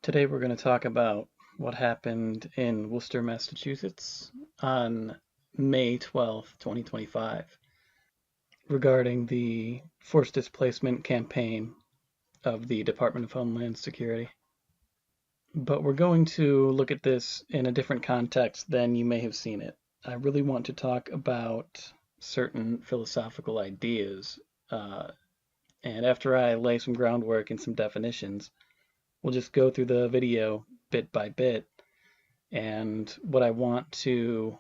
Today we're going to talk about what happened in Worcester, Massachusetts on May 12th, 2025, regarding the forced displacement campaign of the Department of Homeland Security. But we're going to look at this in a different context than you may have seen it. I really want to talk about certain philosophical ideas, and after I lay some groundwork and some definitions, we'll just go through the video bit by bit. And what I want to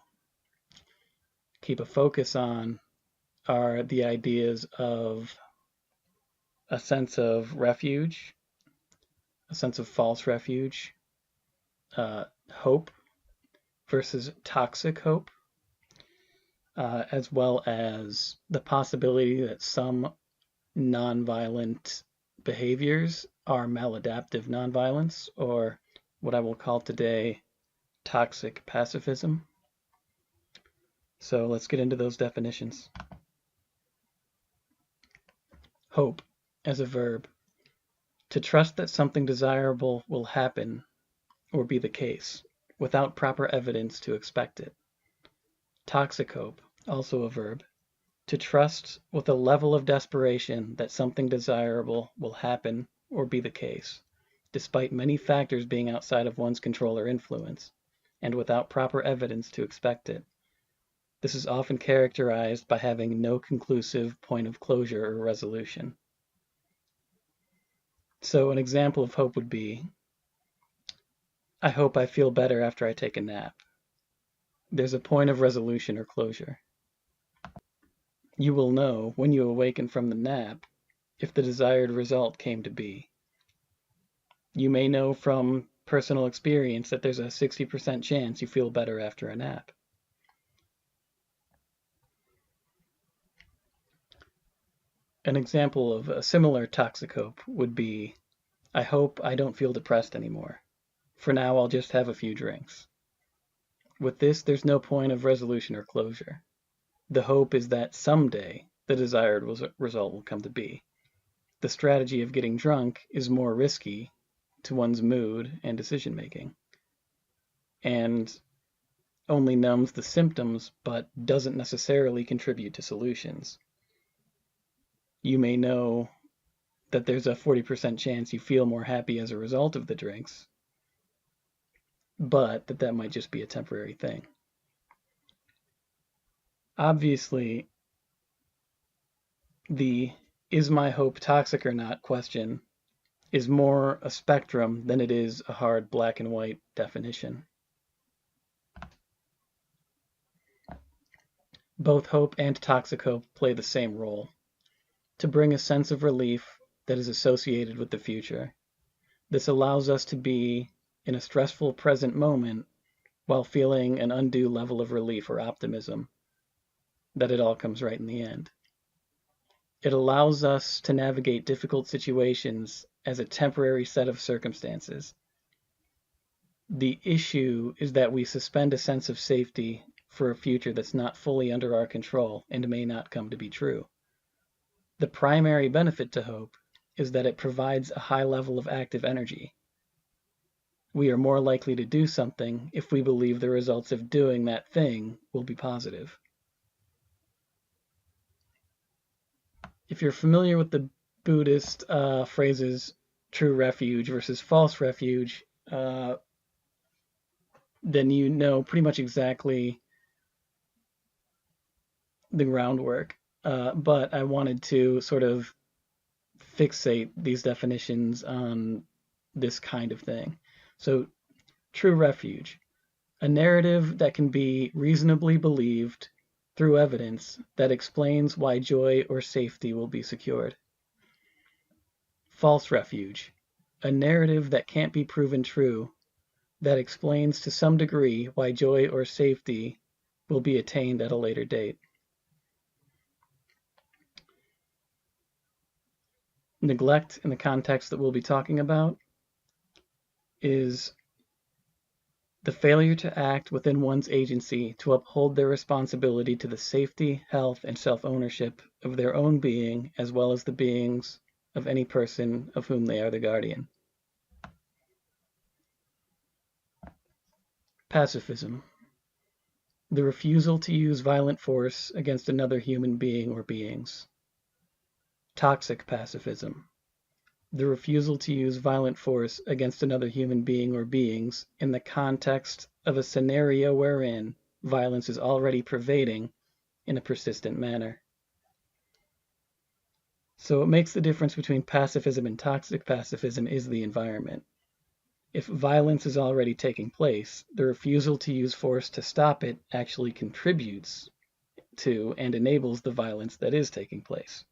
keep a focus on are the ideas of a sense of refuge, a sense of false refuge, hope versus toxic hope, as well as the possibility that some nonviolent behaviors are maladaptive nonviolence, or what I will call today toxic pacifism. So let's get into those definitions. Hope as a verb. To trust that something desirable will happen or be the case, without proper evidence to expect it. Toxic hope, also a verb. To trust with a level of desperation that something desirable will happen or be the case, despite many factors being outside of one's control or influence, and without proper evidence to expect it. This is often characterized by having no conclusive point of closure or resolution. So an example of hope would be, I hope I feel better after I take a nap. There's a point of resolution or closure. You will know when you awaken from the nap if the desired result came to be. You may know from personal experience that there's a 60% chance you feel better after a nap. An example of a similar toxic hope would be, I hope I don't feel depressed anymore. For now, I'll just have a few drinks. With this, there's no point of resolution or closure. The hope is that someday the desired result will come to be. The strategy of getting drunk is more risky to one's mood and decision making, and only numbs the symptoms but doesn't necessarily contribute to solutions. You may know that there's a 40% chance you feel more happy as a result of the drinks, but that might just be a temporary thing. Obviously, the is my hope toxic or not question is more a spectrum than it is a hard black and white definition. Both hope and toxic hope play the same role, to bring a sense of relief that is associated with the future. This allows us to be in a stressful present moment while feeling an undue level of relief or optimism that it all comes right in the end. It allows us to navigate difficult situations as a temporary set of circumstances. The issue is that we suspend a sense of safety for a future that's not fully under our control and may not come to be true. The primary benefit to hope is that it provides a high level of active energy. We are more likely to do something if we believe the results of doing that thing will be positive. If you're familiar with the Buddhist phrases true refuge versus false refuge, then you know pretty much exactly the groundwork. But I wanted to sort of fixate these definitions on this kind of thing. So, true refuge, a narrative that can be reasonably believed through evidence that explains why joy or safety will be secured. False refuge, a narrative that can't be proven true, that explains to some degree why joy or safety will be attained at a later date. Neglect, in the context that we'll be talking about, is the failure to act within one's agency to uphold their responsibility to the safety, health, and self-ownership of their own being, as well as the beings of any person of whom they are the guardian. Pacifism. The refusal to use violent force against another human being or beings. Toxic pacifism. The refusal to use violent force against another human being or beings in the context of a scenario wherein violence is already pervading in a persistent manner. So what makes the difference between pacifism and toxic pacifism is the environment. If violence is already taking place, the refusal to use force to stop it actually contributes to and enables the violence that is taking place.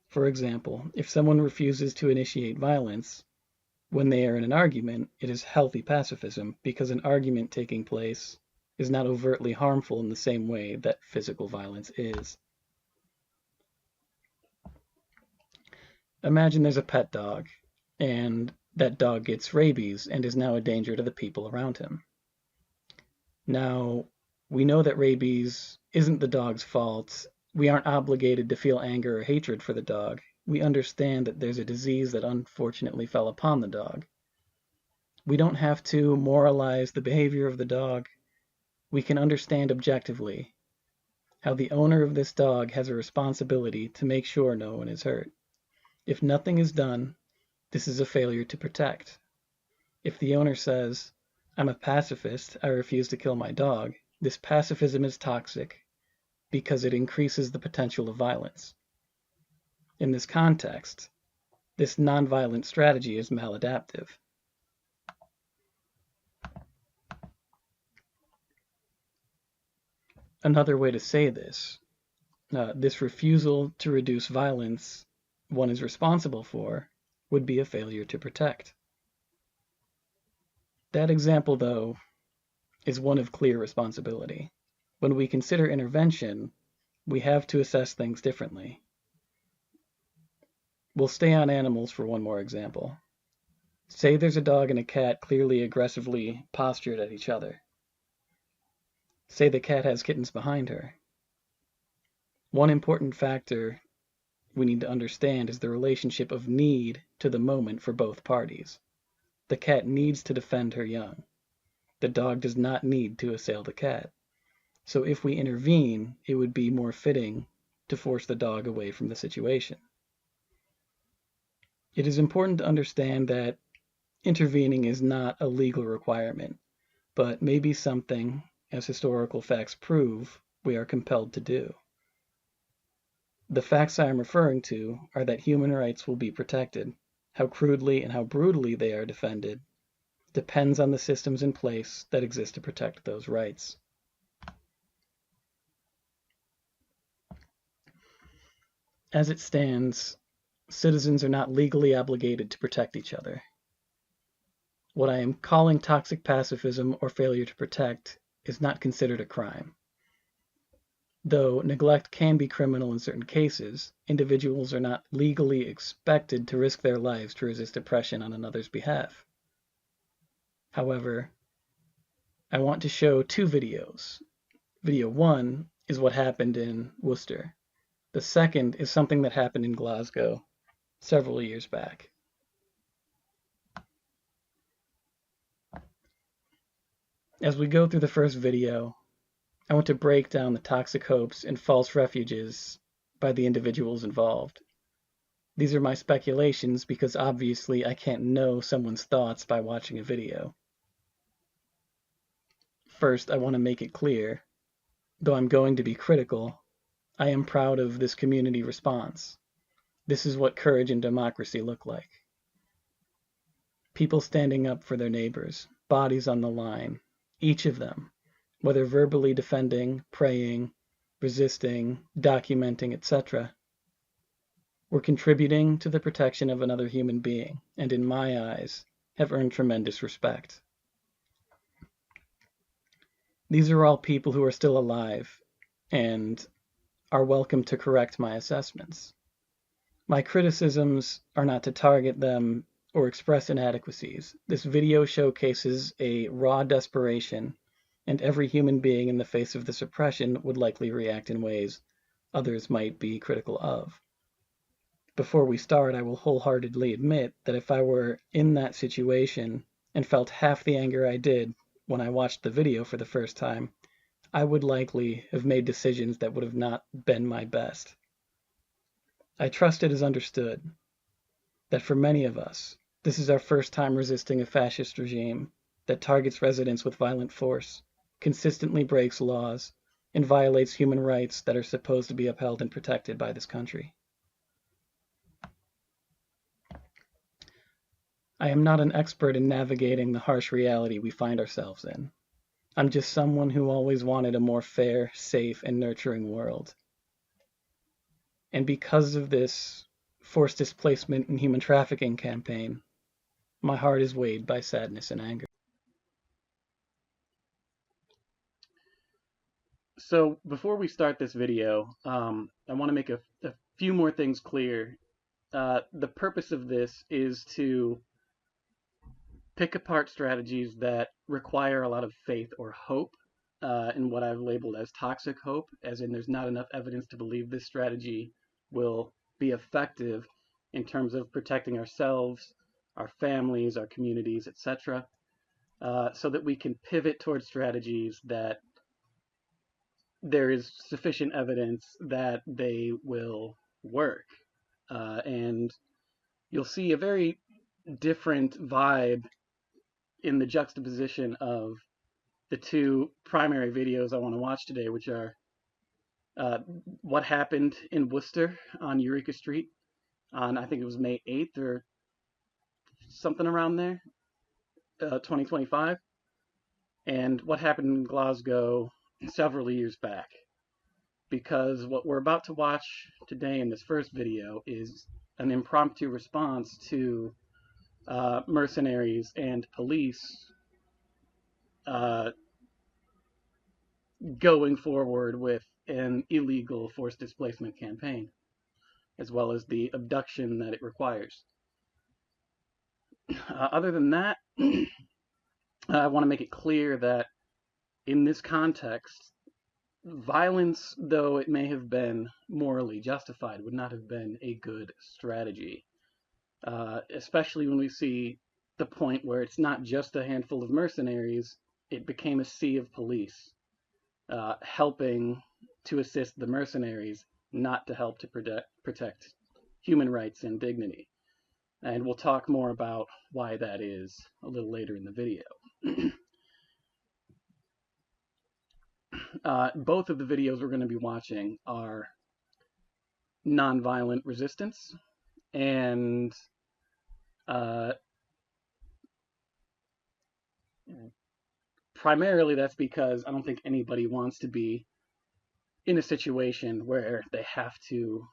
For example, if someone refuses to initiate violence when they are in an argument, it is healthy pacifism because an argument taking place is not overtly harmful in the same way that physical violence is. Imagine there's a pet dog, and that dog gets rabies and is now a danger to the people around him. Now, we know that rabies isn't the dog's fault. We aren't obligated to feel anger or hatred for the dog. We understand that there's a disease that unfortunately fell upon the dog. We don't have to moralize the behavior of the dog. We can understand objectively how the owner of this dog has a responsibility to make sure no one is hurt. If nothing is done, this is a failure to protect. If the owner says, "I'm a pacifist, I refuse to kill my dog," this pacifism is toxic because it increases the potential of violence. In this context, this nonviolent strategy is maladaptive. Another way to say this refusal to reduce violence one is responsible for would be a failure to protect. That example, though, is one of clear responsibility. When we consider intervention, we have to assess things differently. We'll stay on animals for one more example. Say there's a dog and a cat clearly aggressively postured at each other. Say the cat has kittens behind her. One important factor we need to understand is the relationship of need to the moment for both parties. The cat needs to defend her young. The dog does not need to assail the cat. So if we intervene, it would be more fitting to force the dog away from the situation. It is important to understand that intervening is not a legal requirement, but may be something, as historical facts prove, we are compelled to do. The facts I am referring to are that human rights will be protected. How crudely and how brutally they are defended depends on the systems in place that exist to protect those rights. As it stands, citizens are not legally obligated to protect each other. What I am calling toxic pacifism or failure to protect is not considered a crime. Though neglect can be criminal in certain cases, individuals are not legally expected to risk their lives to resist oppression on another's behalf. However, I want to show two videos. Video 1 is what happened in Worcester. The second is something that happened in Glasgow several years back. As we go through the first video, I want to break down the toxic hopes and false refuges by the individuals involved. These are my speculations because obviously I can't know someone's thoughts by watching a video. First, I want to make it clear, though I'm going to be critical, I am proud of this community response. This is what courage and democracy look like. People standing up for their neighbors, bodies on the line, each of them, whether verbally defending, praying, resisting, documenting, etc. We're contributing to the protection of another human being, and in my eyes, have earned tremendous respect. These are all people who are still alive, and are welcome to correct my assessments. My criticisms are not to target them or express inadequacies. This video showcases a raw desperation, and every human being in the face of this oppression would likely react in ways others might be critical of. Before we start, I will wholeheartedly admit that if I were in that situation and felt half the anger I did when I watched the video for the first time, I would likely have made decisions that would have not been my best. I trust it is understood that for many of us, this is our first time resisting a fascist regime that targets residents with violent force, consistently breaks laws, and violates human rights that are supposed to be upheld and protected by this country. I am not an expert in navigating the harsh reality we find ourselves in. I'm just someone who always wanted a more fair, safe, and nurturing world. And because of this forced displacement and human trafficking campaign, my heart is weighed by sadness and anger. So before we start this video, I want to make a few more things clear. The purpose of this is to pick apart strategies that require a lot of faith or hope, in what I've labeled as toxic hope, as in there's not enough evidence to believe this strategy will be effective in terms of protecting ourselves, our families, our communities, etc., so that we can pivot towards strategies that there is sufficient evidence that they will work. And you'll see a very different vibe in the juxtaposition of the two primary videos I want to watch today, which are what happened in Worcester on Eureka Street on, I think it was May 8th or something around there, 2025, and what happened in Glasgow several years back. Because what we're about to watch today in this first video is an impromptu response to mercenaries and police going forward with an illegal forced displacement campaign, as well as the abduction that it requires. Other than that, I want to make it clear that in this context, violence, though it may have been morally justified, would not have been a good strategy, especially when we see the point where it's not just a handful of mercenaries, it became a sea of police helping to assist the mercenaries, not to help to protect human rights and dignity. And we'll talk more about why that is a little later in the video. Both of the videos we're going to be watching are nonviolent resistance, and primarily that's because I don't think anybody wants to be in a situation where they have to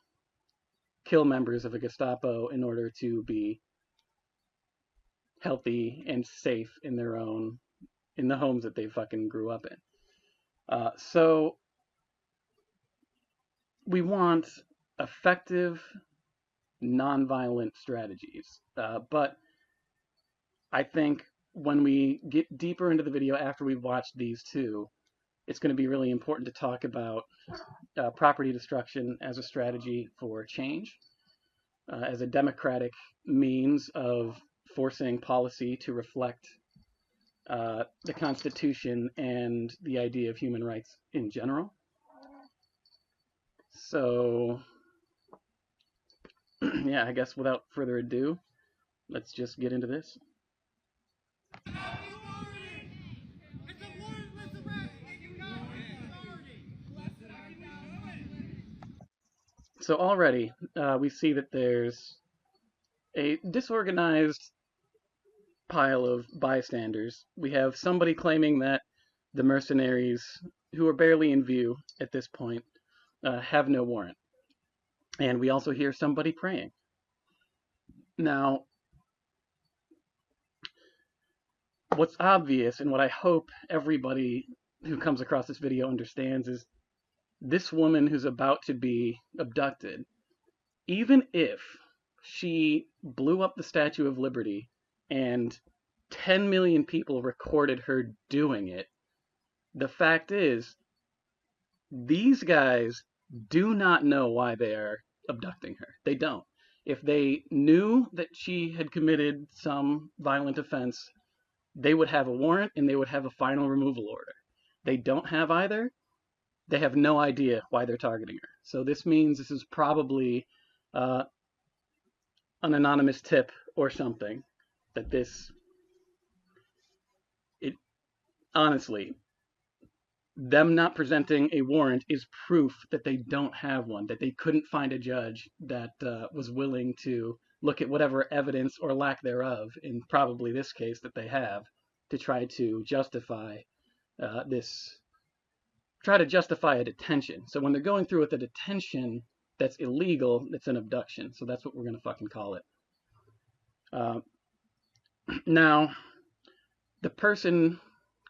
kill members of a Gestapo in order to be healthy and safe in the homes that they fucking grew up in. So we want effective, nonviolent strategies. But I think when we get deeper into the video after we've watched these two, it's going to be really important to talk about property destruction as a strategy for change, as a democratic means of forcing policy to reflect the Constitution and the idea of human rights in general. So, yeah, I guess without further ado, let's just get into this. So already we see that there's a disorganized pile of bystanders. We have somebody claiming that the mercenaries, who are barely in view at this point, have no warrant. And we also hear somebody praying. Now, what's obvious, and what I hope everybody who comes across this video understands, is this woman who's about to be abducted, even if she blew up the Statue of Liberty and 10 million people recorded her doing it, the fact is, these guys do not know why they are abducting her. They don't. If they knew that she had committed some violent offense they would have a warrant and they would have a final removal order. They don't have either. They have no idea why they're targeting her. So this means this is probably uh, an anonymous tip or something. That this, it honestly, them not presenting a warrant is proof that they don't have one, that they couldn't find a judge that was willing to look at whatever evidence or lack thereof, in probably this case that they have, to try to justify a detention. So when they're going through with a detention that's illegal, it's an abduction. So that's what we're going to fucking call it. Now, the person,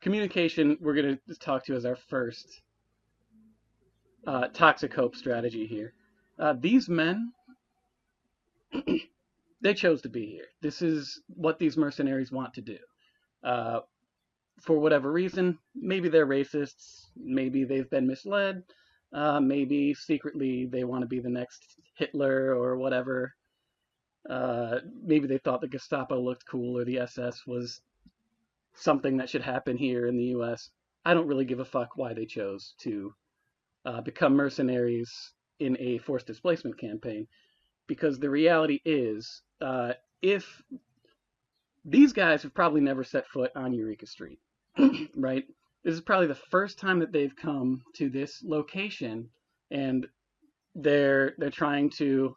communication, we're going to talk to as our first toxic hope strategy here. These men, they chose to be here. This is what these mercenaries want to do. For whatever reason, maybe they're racists, maybe they've been misled, maybe secretly they want to be the next Hitler or whatever. Maybe they thought the Gestapo looked cool or the SS was something that should happen here in the US. I don't really give a fuck why they chose to become mercenaries in a forced displacement campaign, because the reality is, if these guys have probably never set foot on Eureka Street, right? This is probably the first time that they've come to this location, and they're trying to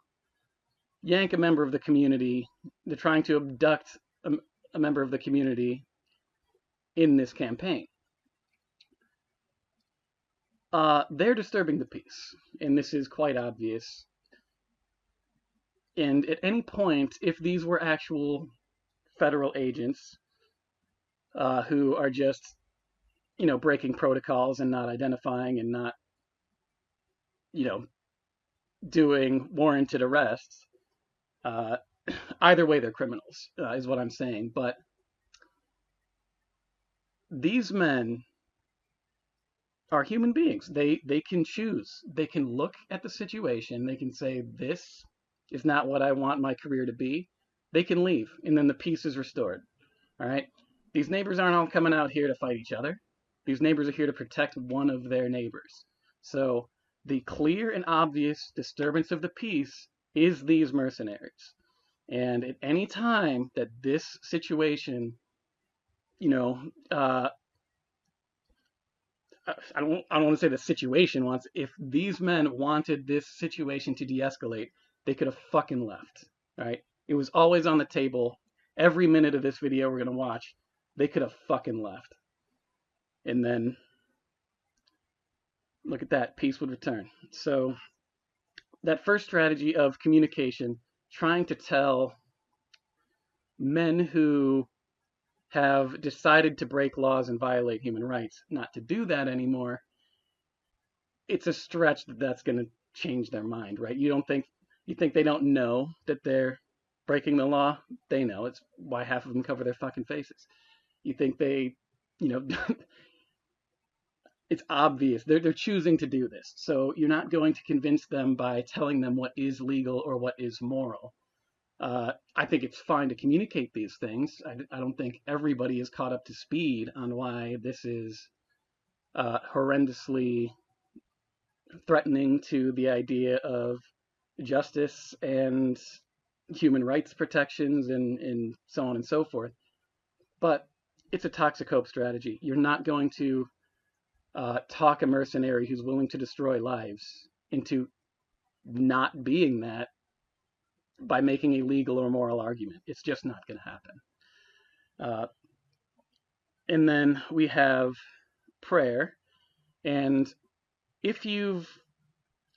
yank a member of the community. They're trying to abduct a member of the community in this campaign. They're disturbing the peace, and this is quite obvious. And at any point, if these were actual federal agents who are just, breaking protocols and not identifying and not, doing warranted arrests, either way, they're criminals, is what I'm saying. But these men are human beings. They can choose. They can look at the situation. They can say, this is not what I want my career to be. They can leave, and then the peace is restored. All right? These neighbors aren't all coming out here to fight each other. These neighbors are here to protect one of their neighbors. So the clear and obvious disturbance of the peace is these mercenaries. And at any time that this situation, I don't want to say the situation wants. If these men wanted this situation to de-escalate, they could have fucking left. Right? It was always on the table. Every minute of this video we're gonna watch, they could have fucking left. And then look at that, peace would return. So that first strategy of communication, trying to tell men who have decided to break laws and violate human rights not to do that anymore, it's a stretch that that's going to change their mind, right? You think they don't know that they're breaking the law? They know. It's why half of them cover their fucking faces. You think they, it's obvious. They're choosing to do this. So you're not going to convince them by telling them what is legal or what is moral. I think it's fine to communicate these things. I don't think everybody is caught up to speed on why this is horrendously threatening to the idea of justice and human rights protections and so on and so forth. But it's a toxic hope strategy. You're not going to talk a mercenary who's willing to destroy lives into not being that by making a legal or moral argument. It's just not going to happen. And then we have prayer. And if you've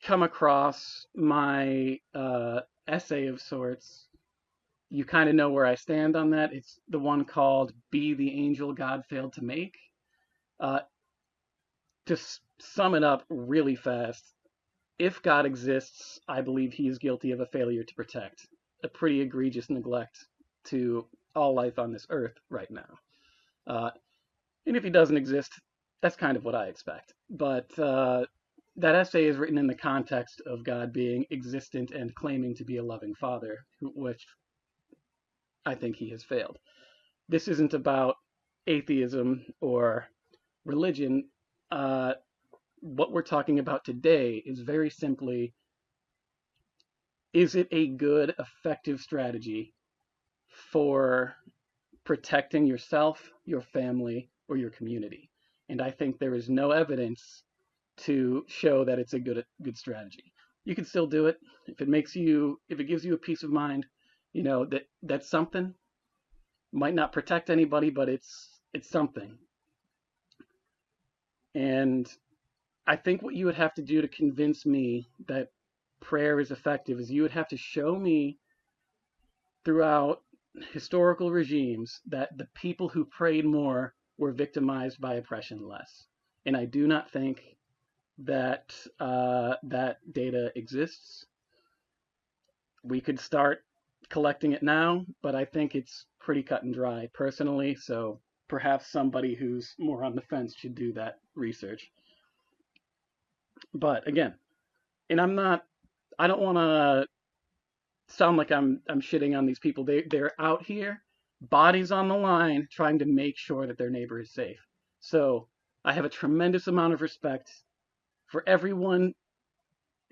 come across my essay of sorts, you kind of know where I stand on that. It's the one called Be the Angel God Failed to Make. To sum it up really fast, if God exists, I believe he is guilty of a failure to protect, a pretty egregious neglect to all life on this earth right now. And if he doesn't exist, that's kind of what I expect. But that essay is written in the context of God being existent and claiming to be a loving father, which I think he has failed. This isn't about atheism or religion. What we're talking about today is very simply, is it a good, effective strategy for protecting yourself, your family, or your community? And I think there is no evidence to show that it's a good strategy. You can still do it if it gives you a peace of mind, that's something. Might not protect anybody, but it's something. And I think what you would have to do to convince me that prayer is effective is you would have to show me throughout historical regimes that the people who prayed more were victimized by oppression less. And I do not think that that data exists. We could start collecting it now, but I think it's pretty cut and dry personally. So perhaps somebody who's more on the fence should do that research. But again, and I don't want to sound like I'm shitting on these people. They're out here, bodies on the line, trying to make sure that their neighbor is safe. So I have a tremendous amount of respect for everyone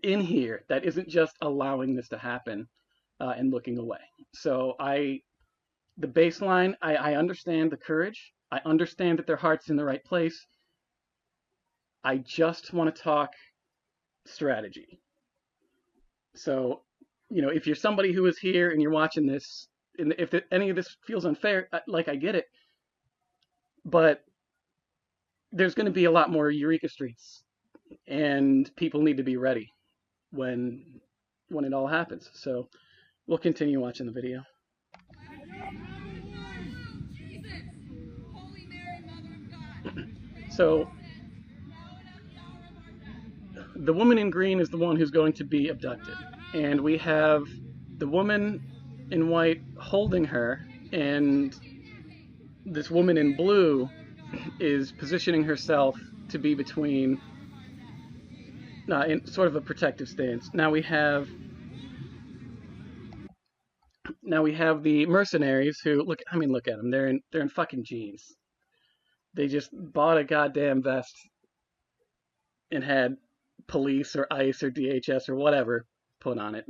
in here that isn't just allowing this to happen and looking away. So the baseline, I understand the courage. I understand that their heart's in the right place. I just want to talk strategy. So, if you're somebody who is here and you're watching this, and if any of this feels unfair, like I get it, but there's going to be a lot more Eureka Streets, and people need to be ready when it all happens. So we'll continue watching the video. So the woman in green is the one who's going to be abducted, and we have the woman in white holding her, and this woman in blue is positioning herself to be between, in sort of a protective stance. Now we have the mercenaries who look at them. They're in fucking jeans. They just bought a goddamn vest and had police or ICE or DHS or whatever put on it.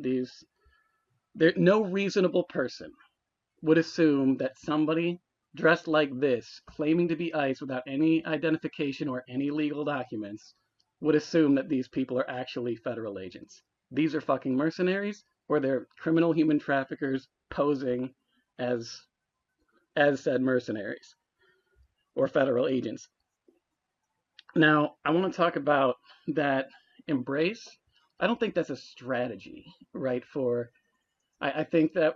No reasonable person would assume that somebody dressed like this, claiming to be ICE without any identification or any legal documents, would assume that these people are actually federal agents. These are fucking mercenaries, or they're criminal human traffickers posing as said mercenaries or federal agents. Now, I want to talk about that embrace. I don't think that's a strategy, right? I think that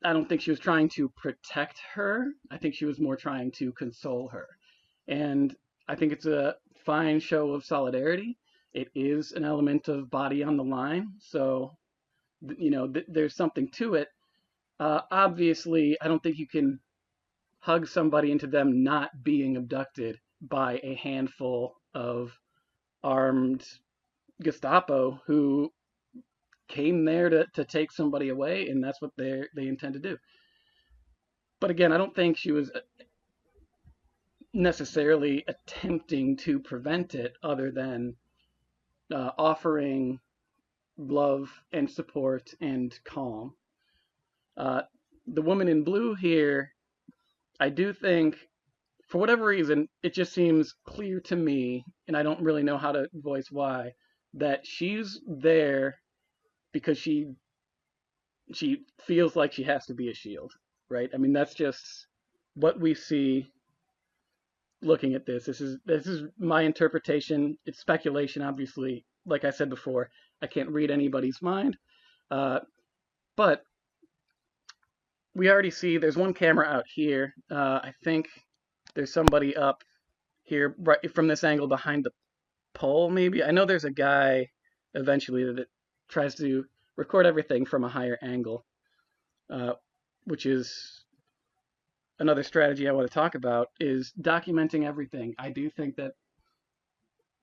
I don't think she was trying to protect her. I think she was more trying to console her. And I think it's a fine show of solidarity. It is an element of body on the line. So, there's something to it. Obviously, I don't think you can hug somebody into them not being abducted by a handful of armed Gestapo who came there to take somebody away, and that's what they intend to do. But again, I don't think she was necessarily attempting to prevent it, other than offering love and support and calm. The woman in blue here, I do think, for whatever reason, it just seems clear to me, and I don't really know how to voice why, that she's there because she feels like she has to be a shield, right? I mean, that's just what we see looking at this. This is my interpretation. It's speculation, obviously. Like I said before, I can't read anybody's mind. But we already see there's one camera out here. I think there's somebody up here right from this angle behind the pole, maybe. I know there's a guy eventually that tries to record everything from a higher angle, which is another strategy I want to talk about, is documenting everything. I do think that,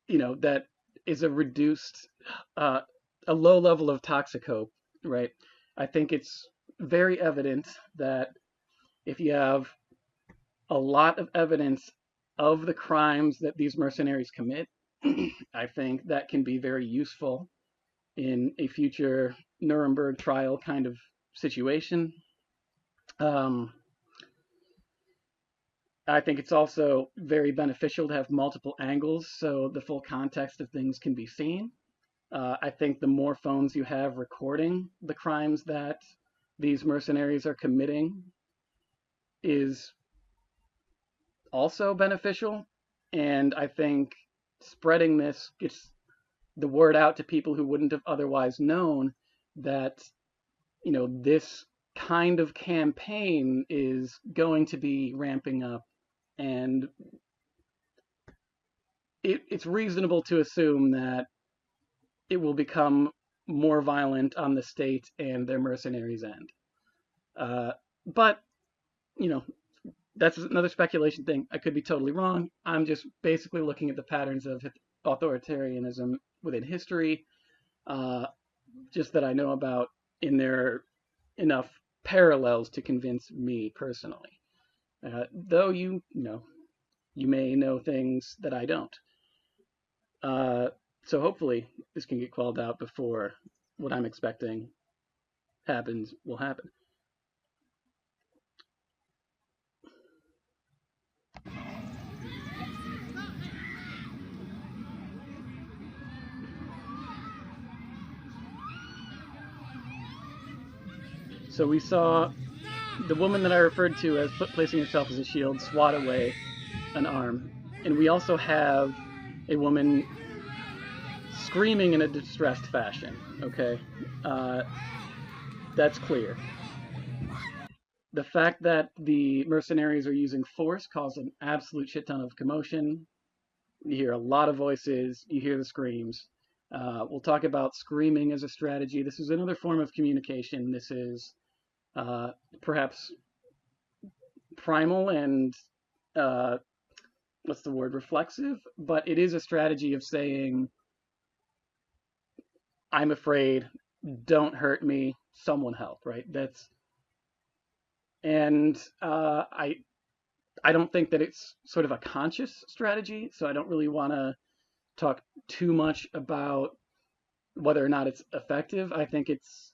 that is a reduced, a low level of toxicope, right? I think it's very evident that if you have a lot of evidence of the crimes that these mercenaries commit. I think that can be very useful in a future Nuremberg trial kind of situation. Um, I think it's also very beneficial to have multiple angles so the full context of things can be seen. I think the more phones you have recording the crimes that these mercenaries are committing is also beneficial. And I think spreading this gets the word out to people who wouldn't have otherwise known that, this kind of campaign is going to be ramping up. And it's reasonable to assume that it will become more violent on the state and their mercenaries' end. But, you know, that's another speculation thing. I could be totally wrong. I'm just basically looking at the patterns of authoritarianism within history, uh, just that I know about, and there are enough parallels to convince me personally. Though you may know things that I don't. So hopefully this can get called out before what I'm expecting happens will happen. So we saw the woman that I referred to as placing herself as a shield swat away an arm. And we also have a woman screaming in a distressed fashion, okay? That's clear. The fact that the mercenaries are using force caused an absolute shit ton of commotion. You hear a lot of voices, you hear the screams. We'll talk about screaming as a strategy. This is another form of communication. This is perhaps primal and what's the word, reflexive, but it is a strategy of saying, I'm afraid, don't hurt me, someone help, right? And I don't think that it's sort of a conscious strategy, so I don't really want to talk too much about whether or not it's effective. I think it's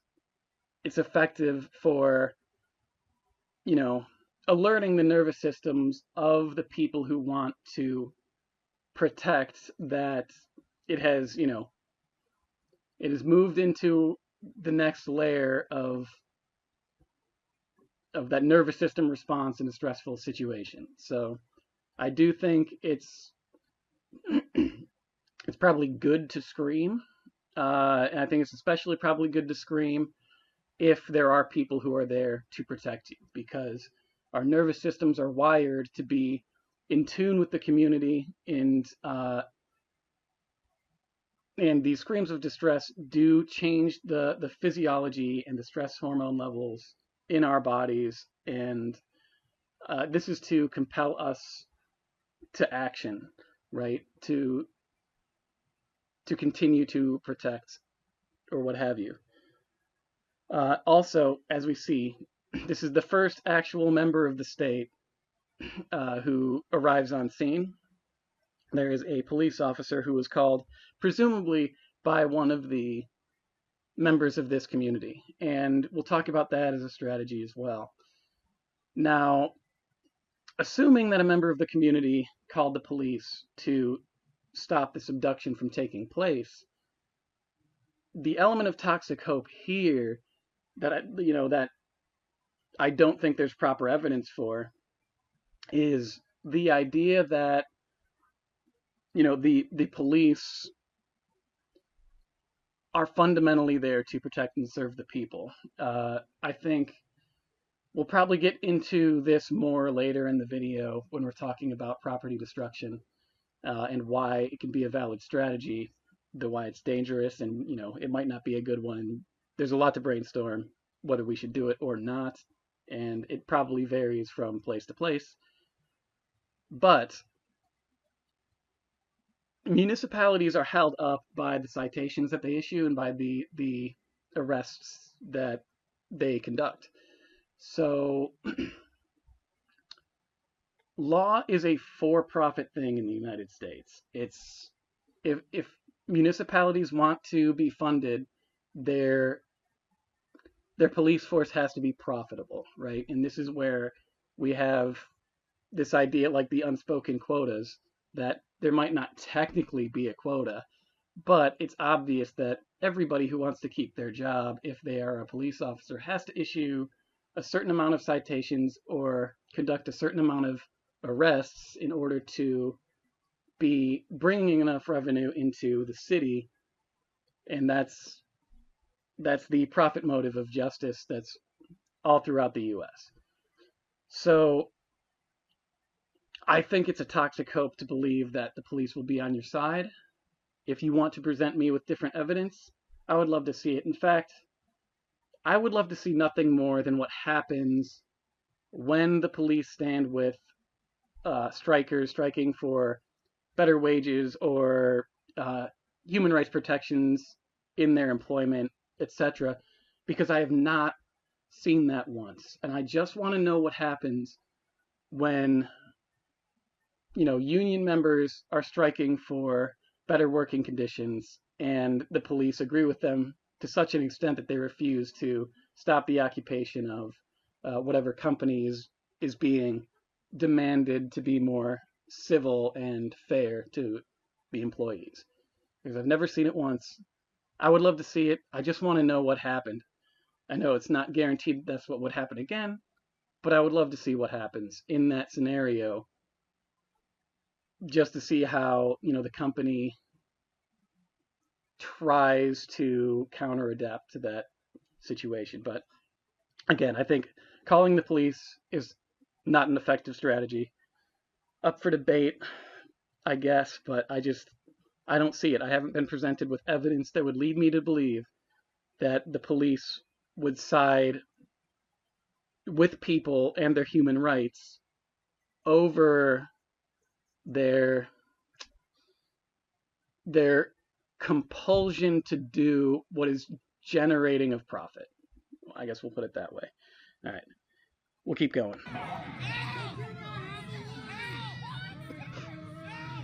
effective for, you know, alerting the nervous systems of the people who want to protect that it has, it has moved into the next layer of that nervous system response in a stressful situation. So I do think it's probably good to scream, and I think it's especially probably good to scream if there are people who are there to protect you, because our nervous systems are wired to be in tune with the community, and these screams of distress do change the physiology and the stress hormone levels in our bodies, and this is to compel us to action, right? To continue to protect or what have you. Also, as we see, this is the first actual member of the state who arrives on scene. There is a police officer who was called, presumably by one of the members of this community, and we'll talk about that as a strategy as well. Now, assuming that a member of the community called the police to stop this abduction from taking place, the element of toxic hope here that I don't think there's proper evidence for is the idea that the police are fundamentally there to protect and serve the people. I think we'll probably get into this more later in the video when we're talking about property destruction and why it can be a valid strategy, though why it's dangerous, and it might not be a good one. There's a lot to brainstorm whether we should do it or not, and it probably varies from place to place. But municipalities are held up by the citations that they issue and by the arrests that they conduct. So law is a for-profit thing in the United States. It's if municipalities want to be funded, their their police force has to be profitable, right? And this is where we have this idea like the unspoken quotas that there might not technically be a quota, but it's obvious that everybody who wants to keep their job, if they are a police officer, has to issue a certain amount of citations or conduct a certain amount of arrests in order to be bringing enough revenue into the city. And that's the profit motive of justice that's all throughout the US. So I think it's a toxic hope to believe that the police will be on your side. If you want to present me with different evidence, I would love to see it. In fact, I would love to see nothing more than what happens when the police stand with strikers striking for better wages or human rights protections in their employment, etc. Because I have not seen that once, and I just want to know what happens when union members are striking for better working conditions and the police agree with them to such an extent that they refuse to stop the occupation of whatever company is being demanded to be more civil and fair to the employees. Because I've never seen it once. I would love to see it. I just want to know what happened. I know it's not guaranteed that's what would happen again, but I would love to see what happens in that scenario just to see how, the company tries to counter adapt to that situation. But again, I think calling the police is not an effective strategy. Up for debate, I guess, but I don't see it. I haven't been presented with evidence that would lead me to believe that the police would side with people and their human rights over their compulsion to do what is generating of profit. I guess we'll put it that way. All right, we'll keep going.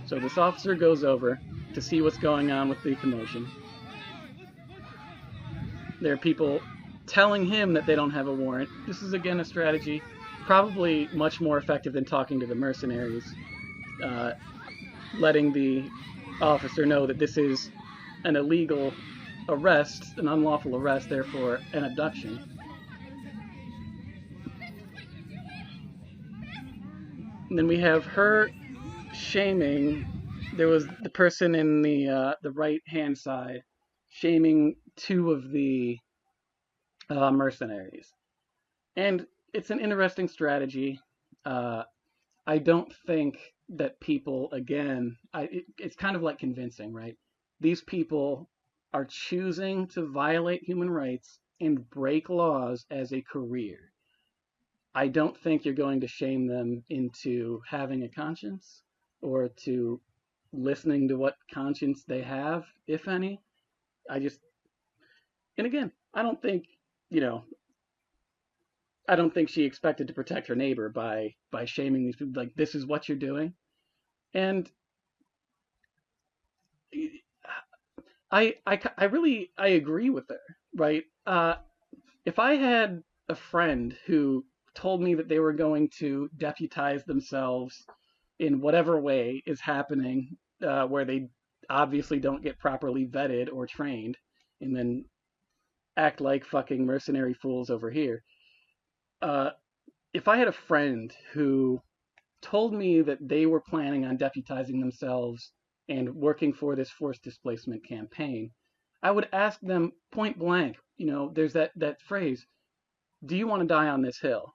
So this officer goes over to see what's going on with the commotion. There are people telling him that they don't have a warrant. This is again a strategy, probably much more effective than talking to the mercenaries, letting the officer know that this is an illegal arrest, an unlawful arrest, therefore an abduction. And then we have her shaming. There was the person in the right hand side shaming two of the mercenaries, and it's an interesting strategy. I don't think that people, again, it's kind of like convincing, right? These people are choosing to violate human rights and break laws as a career. I don't think you're going to shame them into having a conscience or to listening to what conscience they have, if any. And again, I don't think, I don't think she expected to protect her neighbor by shaming these people. Like, this is what you're doing. And I agree with her, right? If I had a friend who told me that they were going to deputize themselves in whatever way is happening, where they obviously don't get properly vetted or trained, and then act like fucking mercenary fools over here. If I had a friend who told me that they were planning on deputizing themselves and working for this forced displacement campaign, I would ask them point blank, there's that phrase, do you want to die on this hill?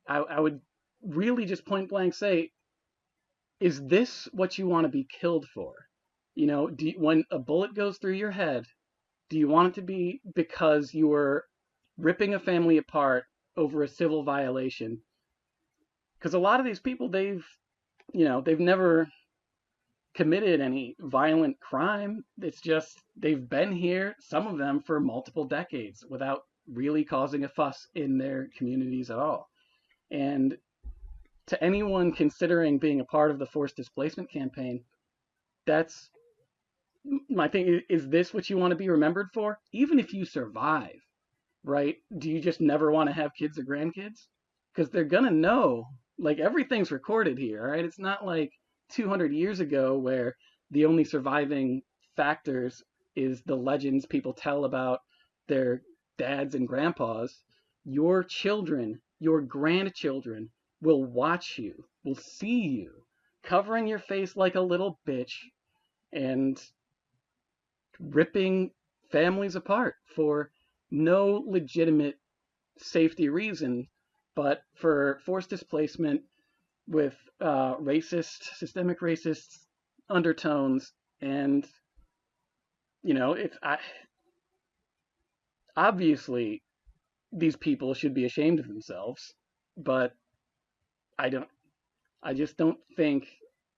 I would really just point blank say, is this what you want to be killed for? When a bullet goes through your head, do you want it to be because you were ripping a family apart over a civil violation? Because a lot of these people, they've never committed any violent crime. It's just they've been here, some of them, for multiple decades without really causing a fuss in their communities at all. And to anyone considering being a part of the forced displacement campaign, that's my thing. Is this what you want to be remembered for? Even if you survive, right? Do you just never want to have kids or grandkids? Because they're gonna know, like, everything's recorded here, right? It's not like 200 years ago where the only surviving factors is the legends people tell about their dads and grandpas. Your children, your grandchildren will watch you, will see you covering your face like a little bitch and ripping families apart for no legitimate safety reason, but for forced displacement with systemic racist undertones. And it's obviously these people should be ashamed of themselves, but I don't. I just don't think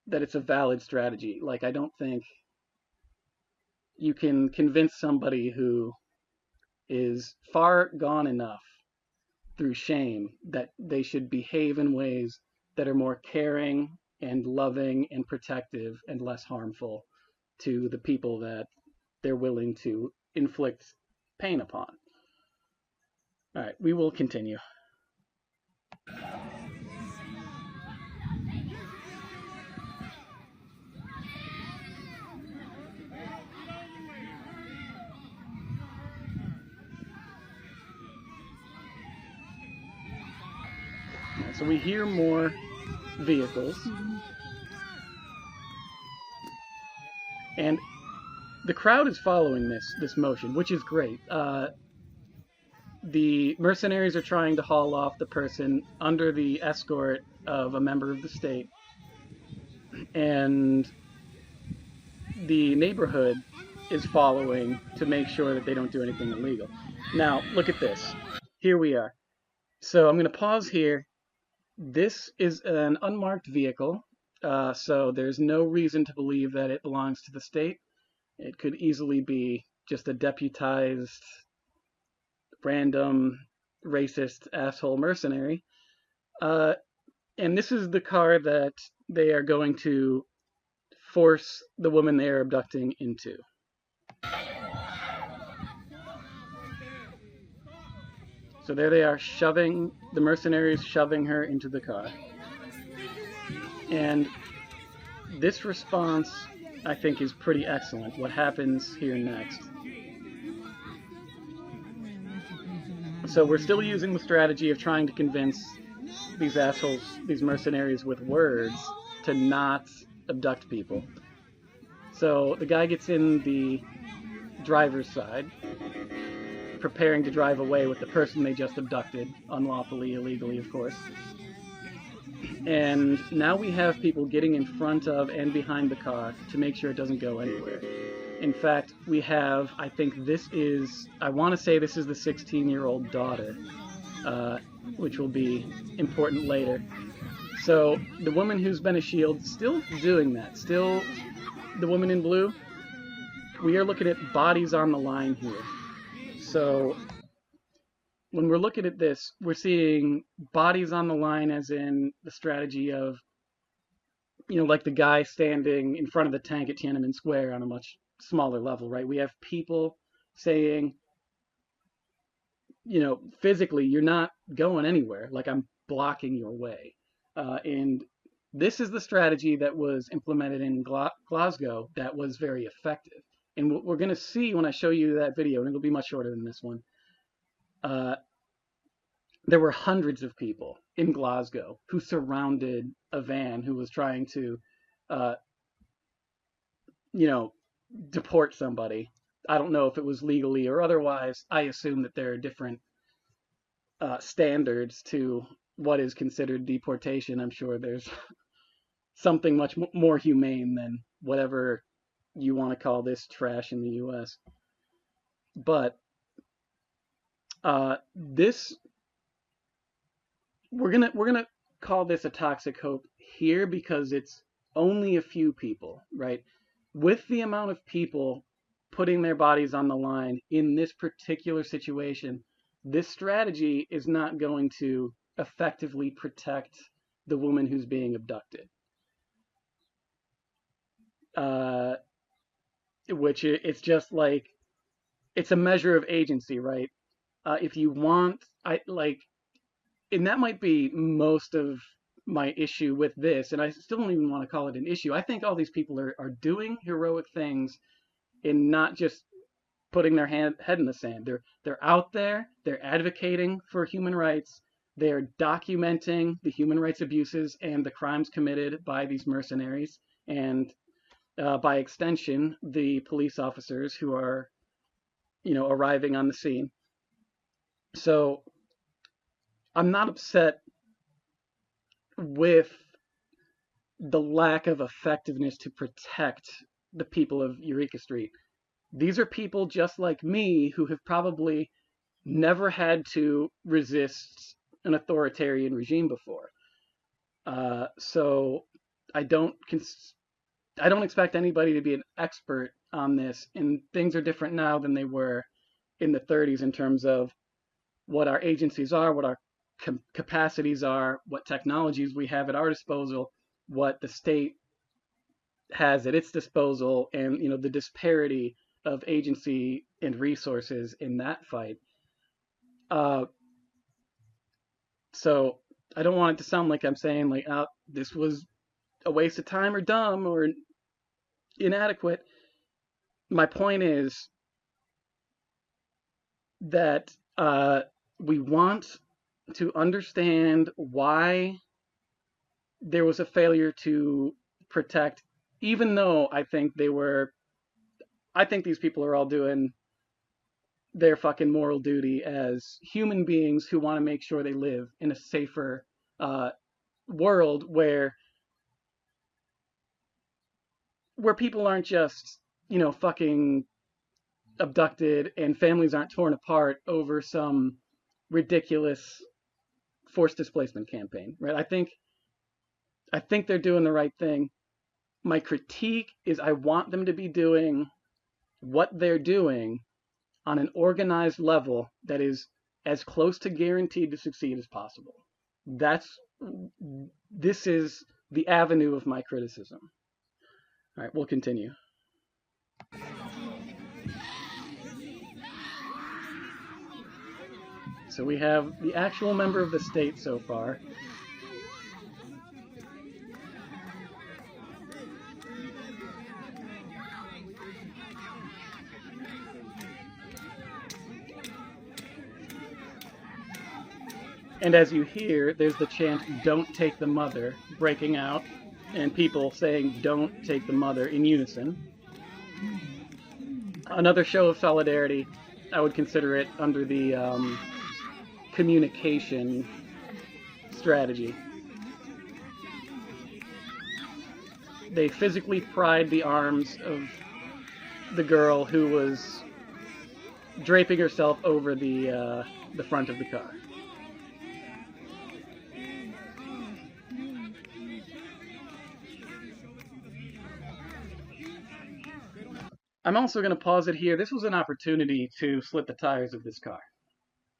that it's a valid strategy. Like, I don't think you can convince somebody who is far gone enough through shame that they should behave in ways that are more caring and loving and protective and less harmful to the people that they're willing to inflict pain upon. All right, we will continue. So we hear more vehicles. And the crowd is following this motion, which is great. The mercenaries are trying to haul off the person under the escort of a member of the state. And the neighborhood is following to make sure that they don't do anything illegal. Now, look at this. Here we are. So I'm going to pause here. This is an unmarked vehicle, so there's no reason to believe that it belongs to the state. It could easily be just a deputized, random, racist, asshole mercenary. And this is the car that they are going to force the woman they are abducting into. So there they are, the mercenaries shoving her into the car. And this response, I think, is pretty excellent. What happens here next? So we're still using the strategy of trying to convince these assholes, these mercenaries with words, to not abduct people. So the guy gets in the driver's side, preparing to drive away with the person they just abducted, unlawfully, illegally, of course. And now we have people getting in front of and behind the car to make sure it doesn't go anywhere. In fact, we have, I think I want to say this is the 16-year-old daughter, which will be important later. So the woman who's been a shield, still doing that. Still, the woman in blue, we are looking at bodies on the line here. So when we're looking at this, we're seeing bodies on the line as in the strategy of, like the guy standing in front of the tank at Tiananmen Square on a much smaller level, right? We have people saying, physically, you're not going anywhere. Like, I'm blocking your way. And this is the strategy that was implemented in Glasgow that was very effective. And what we're going to see when I show you that video, and it'll be much shorter than this one, there were hundreds of people in Glasgow who surrounded a van who was trying to, deport somebody. I don't know if it was legally or otherwise. I assume that there are different standards to what is considered deportation. I'm sure there's something much more humane than whatever you want to call this trash in the U.S. But this, we're gonna call this a toxic hope here because it's only a few people, right? With the amount of people putting their bodies on the line in this particular situation, this strategy is not going to effectively protect the woman who's being abducted. Uh, which it's just like it's a measure of agency, right? If you want, I like, and that might be most of my issue with this, and I still don't even want to call it an issue. I think all these people are doing heroic things and not just putting their head in the sand. They're out there. They're advocating for human rights. They're documenting the human rights abuses and the crimes committed by these mercenaries, and by extension, the police officers who are, arriving on the scene. So I'm not upset with the lack of effectiveness to protect the people of Eureka Street. These are people just like me who have probably never had to resist an authoritarian regime before. So I don't I don't expect anybody to be an expert on this, and things are different now than they were in the 30s in terms of what our agencies are, what our capacities are, what technologies we have at our disposal, what the state has at its disposal, and the disparity of agency and resources in that fight. Uh, so I don't want it to sound like I'm saying like, oh, this was a waste of time or dumb or inadequate. My point is that we want to understand why there was a failure to protect, even though I think these people are all doing their fucking moral duty as human beings who want to make sure they live in a safer world where people aren't just, fucking abducted and families aren't torn apart over some ridiculous forced displacement campaign, right? I think they're doing the right thing. My critique is I want them to be doing what they're doing on an organized level that is as close to guaranteed to succeed as possible. This is the avenue of my criticism. All right, we'll continue. So we have the actual member of the state so far. And as you hear, there's the chant, "Don't take the mother," breaking out, and people saying, "Don't take the mother," in unison. Another show of solidarity. I would consider it under the communication strategy. They physically pried the arms of the girl who was draping herself over the front of the car. I'm also going to pause it here. This was an opportunity to slit the tires of this car.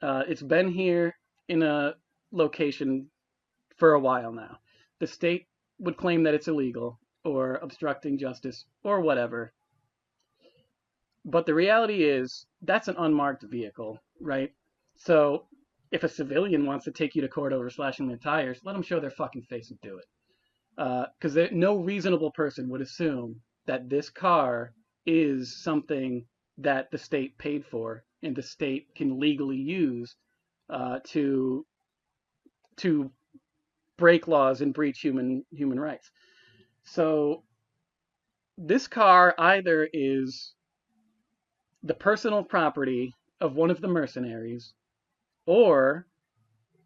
It's been here in a location for a while now. The state would claim that it's illegal or obstructing justice or whatever. But the reality is that's an unmarked vehicle, right? So if a civilian wants to take you to court over slashing their tires, let them show their fucking face and do it. Because no reasonable person would assume that this car is something that the state paid for and the state can legally use to break laws and breach human rights. So this car either is the personal property of one of the mercenaries, or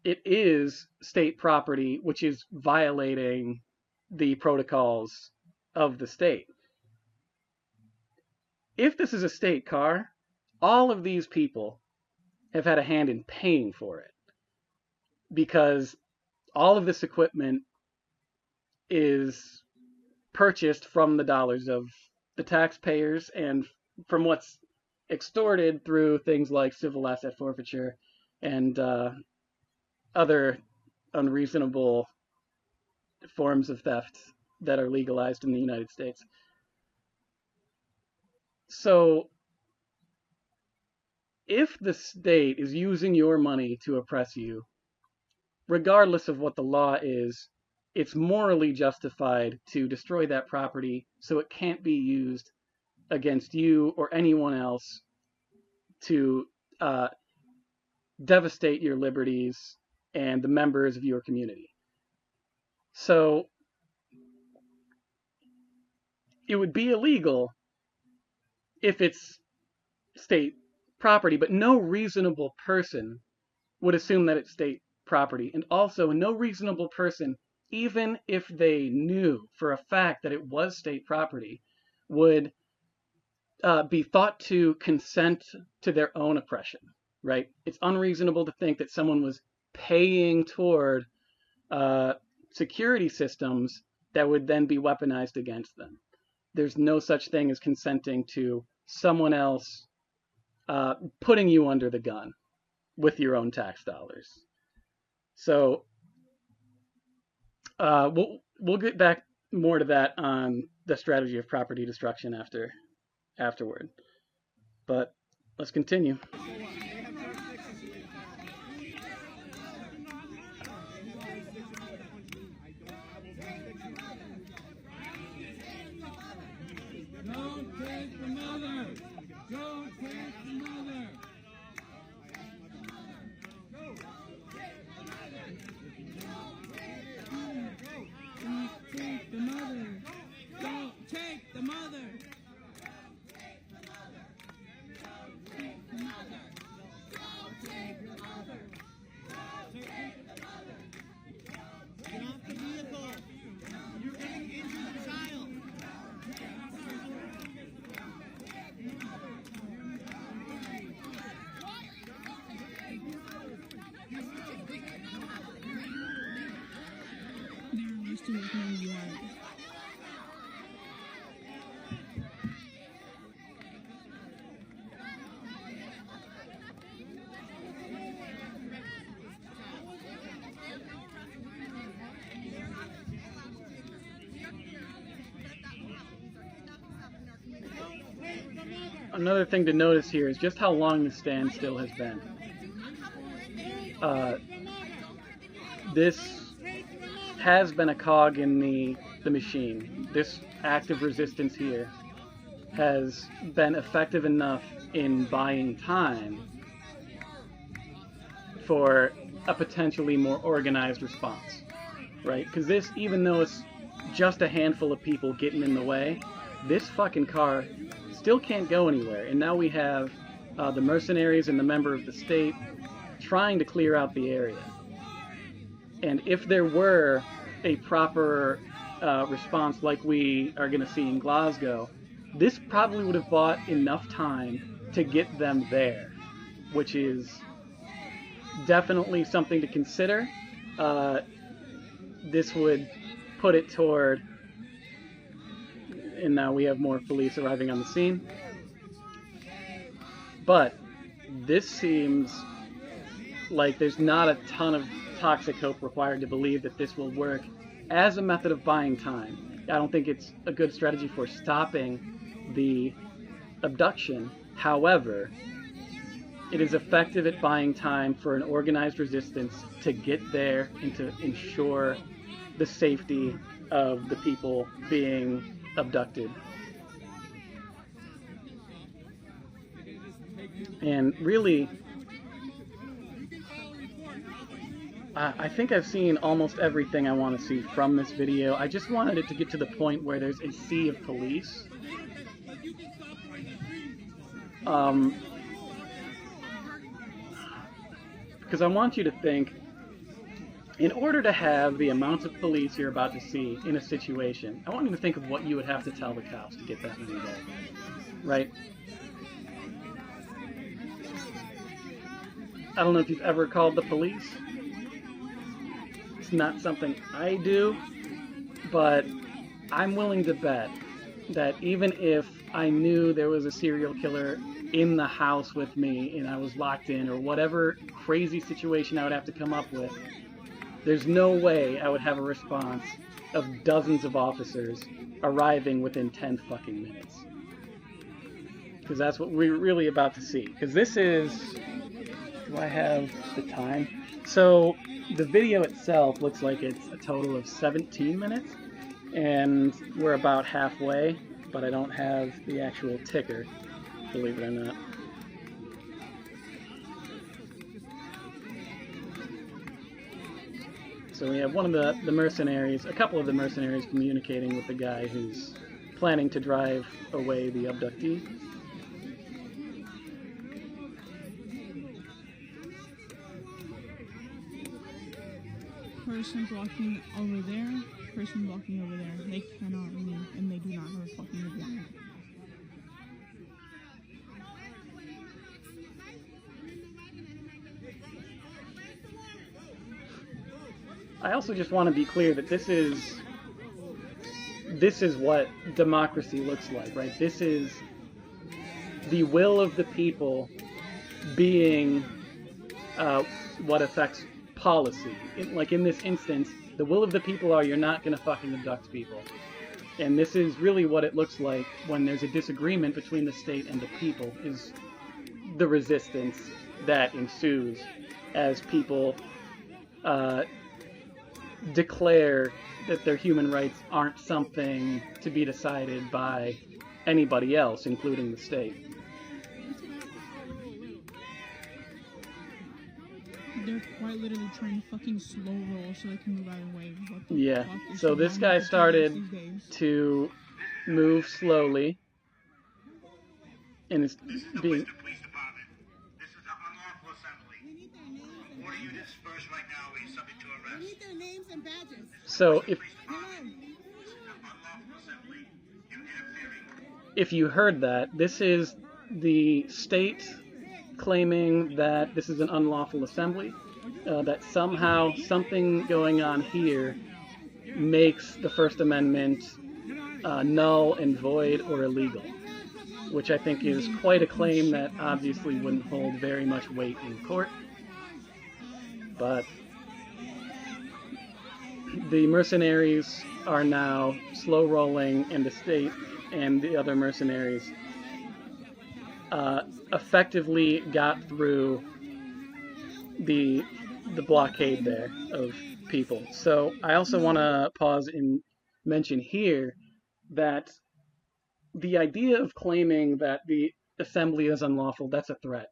it is state property, which is violating the protocols of the state. If this is a state car, all of these people have had a hand in paying for it, because all of this equipment is purchased from the dollars of the taxpayers and from what's extorted through things like civil asset forfeiture and other unreasonable forms of theft that are legalized in the United States. So if the state is using your money to oppress you, regardless of what the law is, it's morally justified to destroy that property so it can't be used against you or anyone else to devastate your liberties and the members of your community. So it would be illegal if it's state property, but no reasonable person would assume that it's state property. And also, no reasonable person, even if they knew for a fact that it was state property, would be thought to consent to their own oppression, right? It's unreasonable to think that someone was paying toward security systems that would then be weaponized against them. There's no such thing as consenting to someone else putting you under the gun with your own tax dollars. So we'll get back more to that on the strategy of property destruction afterward. But let's continue. Don't take the mother! Don't take the mother! Don't take the mother! Don't take the mother! Don't take the mother! Get off the vehicle! You're going to injure the child! They're arresting with no warrant. Another thing to notice here is just how long the standstill has been. This has been a cog in the machine. This act of resistance here has been effective enough in buying time for a potentially more organized response, right? Because this, even though it's just a handful of people getting in the way, this fucking car still can't go anywhere. And now we have the mercenaries and the member of the state trying to clear out the area. And if there were a proper response like we are going to see in Glasgow, this probably would have bought enough time to get them there, which is definitely something to consider. This would put it toward, and now we have more police arriving on the scene. But this seems like there's not a ton of toxic hope required to believe that this will work as a method of buying time. I don't think it's a good strategy for stopping the abduction. However, it is effective at buying time for an organized resistance to get there and to ensure the safety of the people being abducted. And really, I think I've seen almost everything I want to see from this video. I just wanted it to get to the point where there's a sea of police. Because I want you to think, in order to have the amount of police you're about to see in a situation, I want you to think of what you would have to tell the cops to get that many there, right? I don't know if you've ever called the police. It's not something I do, but I'm willing to bet that even if I knew there was a serial killer in the house with me and I was locked in, or whatever crazy situation I would have to come up with, There's no way I would have a response of dozens of officers arriving within 10 fucking minutes. Because that's what we're really about to see. Because this is... Do I have the time? So the video itself looks like it's a total of 17 minutes. And we're about halfway, but I don't have the actual ticker, believe it or not. So we have one of the mercenaries, a couple of the mercenaries communicating with the guy who's planning to drive away the abductee. Person's walking over there, person walking over there. They cannot leave, and they do not have a fucking agreement. I also just want to be clear that this is what democracy looks like, right? This is the will of the people being what affects policy. Like in this instance, the will of the people are you're not going to fucking abduct people. And this is really what it looks like when there's a disagreement between the state and the people, is the resistance that ensues as people declare that their human rights aren't something to be decided by anybody else, including the state. They're quite literally trying to fucking slow roll so they can move out of the way. What the Yeah, fuck is so going this on guy with the started police these days? to move slowly and is being... Worcester Police Department. This is an unlawful assembly. We need their names and Order you dispersed right now or you're subject to we arrest. need their names and badges. So if Hello. This is an unlawful assembly. You're interfering. if you heard that, this is the state claiming that this is an unlawful assembly, that somehow something going on here makes the First Amendment null and void or illegal, which I think is quite a claim that obviously wouldn't hold very much weight in court. But the mercenaries are now slow rolling, and the state and the other mercenaries effectively got through the blockade there of people. So I also want to pause and mention here that the idea of claiming that the assembly is unlawful, that's a threat.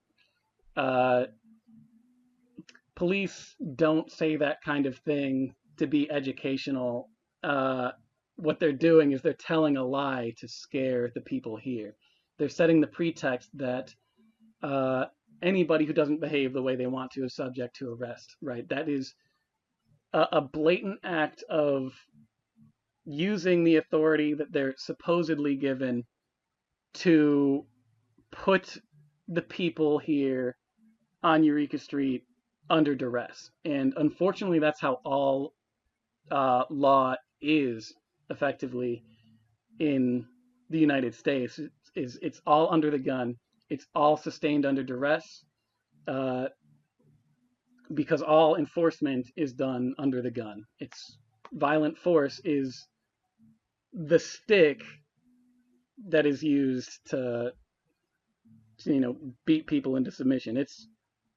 Police don't say that kind of thing to be educational. What they're doing is they're telling a lie to scare the people here. They're setting the pretext that anybody who doesn't behave the way they want to is subject to arrest, right? That is a blatant act of using the authority that they're supposedly given to put the people here on Eureka Street under duress. And unfortunately, that's how all law is effectively in the United States. It's all under the gun. It's all sustained under duress, because all enforcement is done under the gun. It's violent force is the stick that is used to, beat people into submission. It's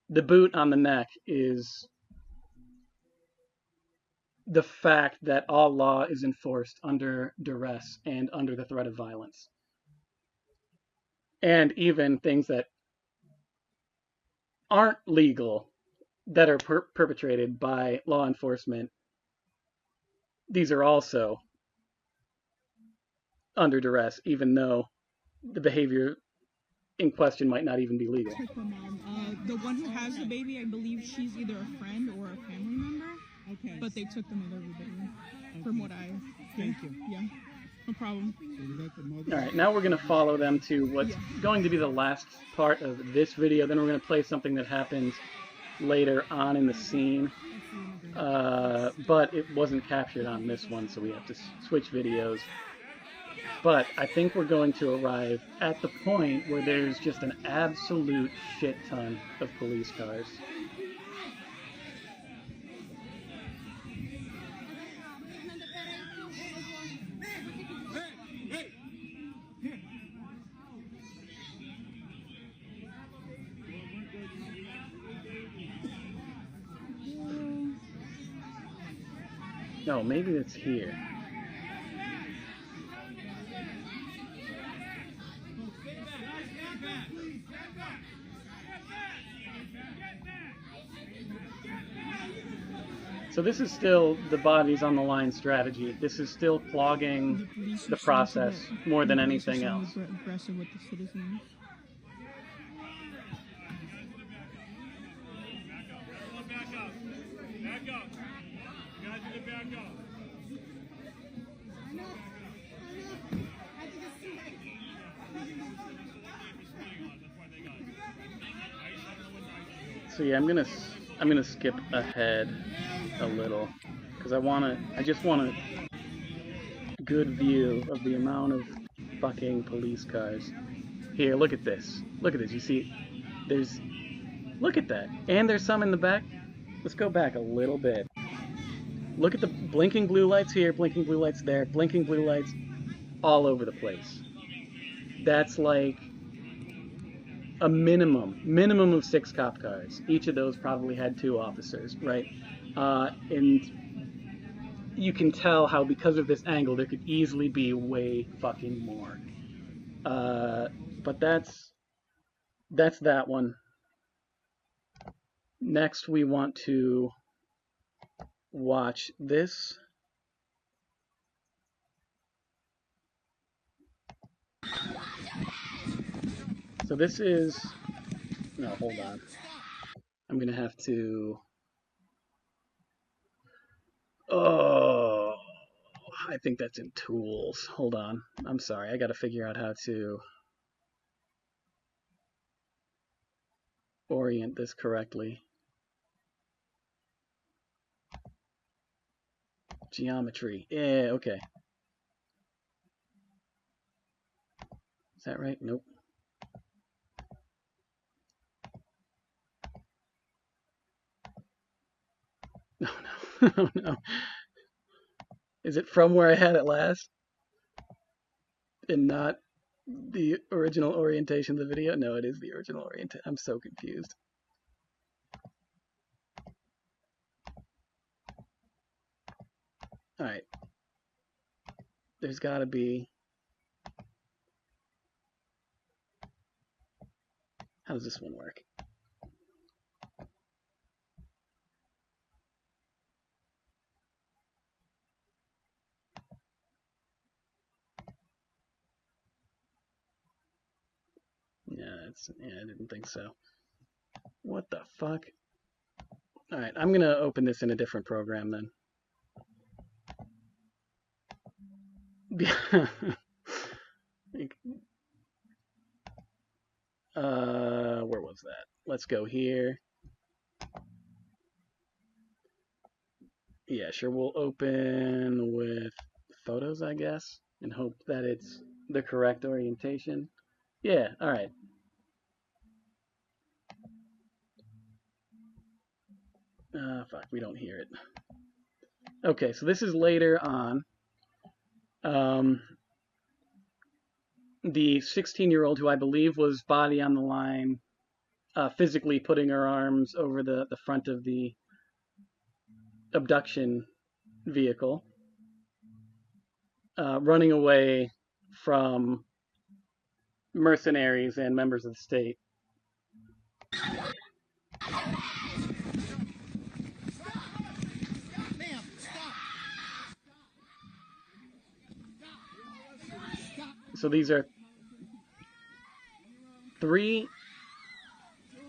the boot on the neck is the fact that all law is enforced under duress and under the threat of violence. And even things that aren't legal that are perpetrated by law enforcement, these are also under duress, even though the behavior in question might not even be legal. Took the mom. The one who has the baby, I believe she's either a friend or a family member. Okay. But they took the mother of the baby, from what I Thank you. Yeah, no problem. All right, now we're going to follow them to what's going to be the last part of this video. Then we're going to play something that happens later on in the scene, but it wasn't captured on this one, so we have to switch videos. But I think we're going to arrive at the point where there's just an absolute shit ton of police cars. No, maybe it's here. So this is still the bodies on the line strategy. This is still clogging police are the starting to process get- more than the police are anything starting else. to get aggressive with the citizens. Back up. Back up. You guys need to back up. I know. I think it's too late. So yeah, I'm gonna skip ahead a little because I just want a good view of the amount of fucking police cars. Here, look at this. Look at this. You see, look at that. And there's some in the back. Let's go back a little bit. Look at the blinking blue lights here, blinking blue lights there, blinking blue lights all over the place. That's like a minimum of 6 cop cars. Each of those probably had 2 officers, right? And you can tell how because of this angle there could easily be way fucking more. But that's that one. Next we want to watch this. So this is, no, hold on. I'm gonna have to, oh, I think that's in tools. Hold on. I'm sorry. I gotta figure out how to orient this correctly. Geometry. Yeah, okay. Is that right? Nope. No, no. Oh, no. Is it from where I had it last? And not the original orientation of the video? No, it is the original orientation. I'm so confused. Alright. There's gotta be... How does this one work? Yeah, I didn't think so. What the fuck? Alright, I'm gonna open this in a different program then. Where was that? Let's go here. Yeah, sure, we'll open with photos, I guess, and hope that it's the correct orientation. Yeah, alright. Fuck, we don't hear it. Okay, so this is later on. The 16-year-old, who I believe was body on the line, physically putting her arms over the front of the abduction vehicle, running away from mercenaries and members of the state. So these are 3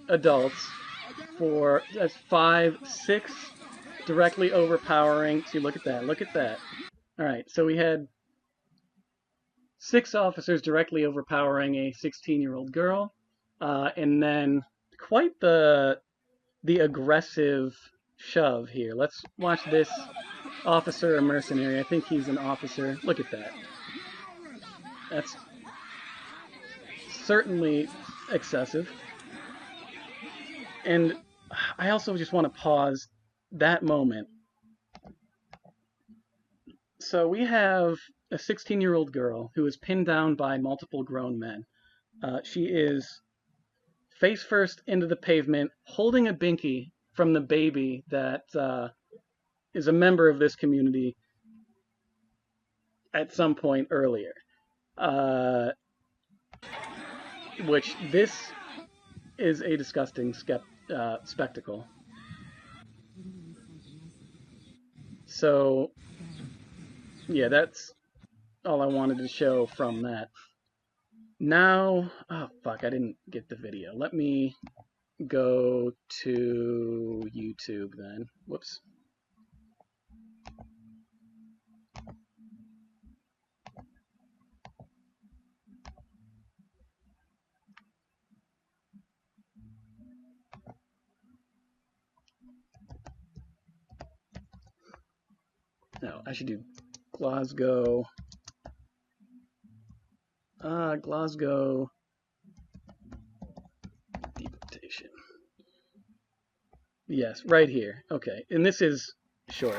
adults for 5, 6 directly overpowering. See, look at that. Look at that. All right, so we had 6 officers directly overpowering a 16-year-old girl, and then quite the aggressive shove here. Let's watch this officer, a mercenary. I think he's an officer. Look at that. That's certainly excessive. And I also just want to pause that moment. So we have a 16-year-old girl who is pinned down by multiple grown men. She is face first into the pavement, holding a binky from the baby that is a member of this community at some point earlier. Which this is a disgusting spectacle. So, yeah, that's all I wanted to show from that. Now, oh fuck, I didn't get the video. Let me go to YouTube then. Whoops. No, I should do Glasgow. Glasgow deportation. Yes, right here. Okay, and this is short.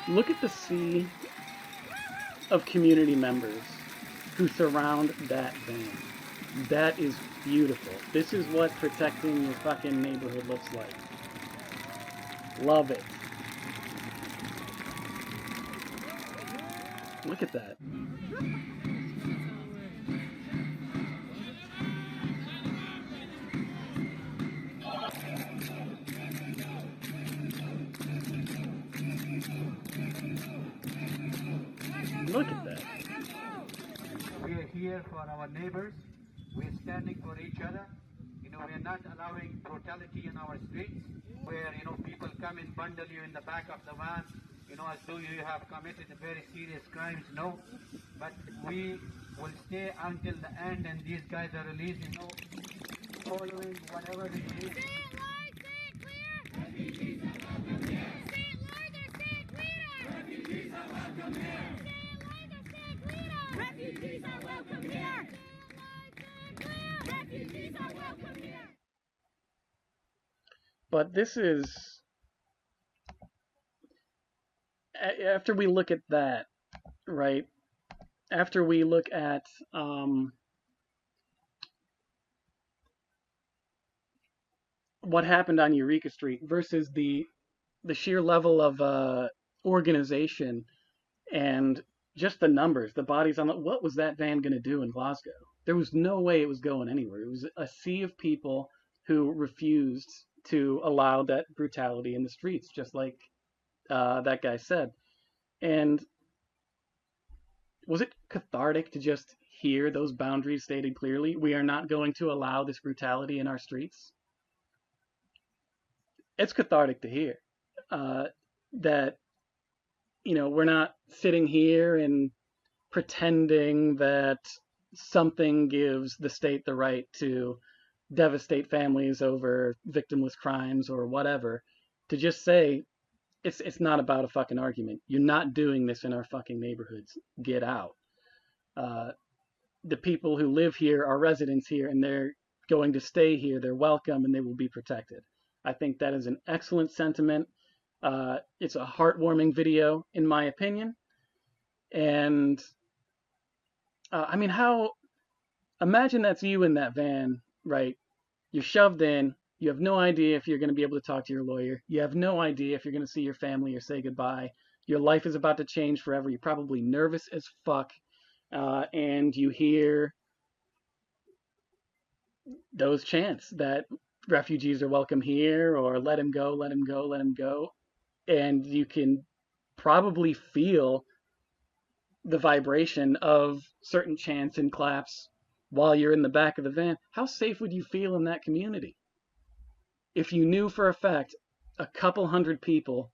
Look at the sea of community members who surround that van. That is beautiful. This is what protecting your fucking neighborhood looks like. Love it. Look at that. Look at that. We are here for our neighbors. We're standing for each other. You know, we're not allowing brutality in our streets where, you know, people come and bundle you in the back of the van, you know, as though you have committed very serious crimes. No, but we will stay until the end and these guys are released, you know, following whatever it is. Say it loud, say it clear. Refugees are welcome here. Say it louder, say it clearer. Refugees are welcome here. Say it louder, say it clearer. Refugees are welcome here. Say it loud, say it clear. Refugees are welcome here. But this is, after we look at that, right? After we look at what happened on Eureka Street versus the sheer level of organization and just the numbers, the bodies on the, what was that van going to do in Glasgow? There was no way it was going anywhere. It was a sea of people who refused to allow that brutality in the streets, just like that guy said. And was it cathartic to just hear those boundaries stated clearly? We are not going to allow this brutality in our streets. It's cathartic to hear that, you know, we're not sitting here and pretending that something gives the state the right to devastate families over victimless crimes or whatever. To just say, it's not about a fucking argument. You're not doing this in our fucking neighborhoods. Get out. The people who live here are residents here and they're going to stay here. They're welcome and they will be protected. I think that is an excellent sentiment. It's a heartwarming video, in my opinion. And I mean, imagine that's you in that van, right? You're shoved in. You have no idea if you're going to be able to talk to your lawyer. You have no idea if you're going to see your family or say goodbye. Your life is about to change forever. You're probably nervous as fuck. And you hear those chants that refugees are welcome here, or let him go, let him go, let him go. And you can probably feel the vibration of certain chants and claps while you're in the back of the van. How safe would you feel in that community if you knew for a fact a couple hundred people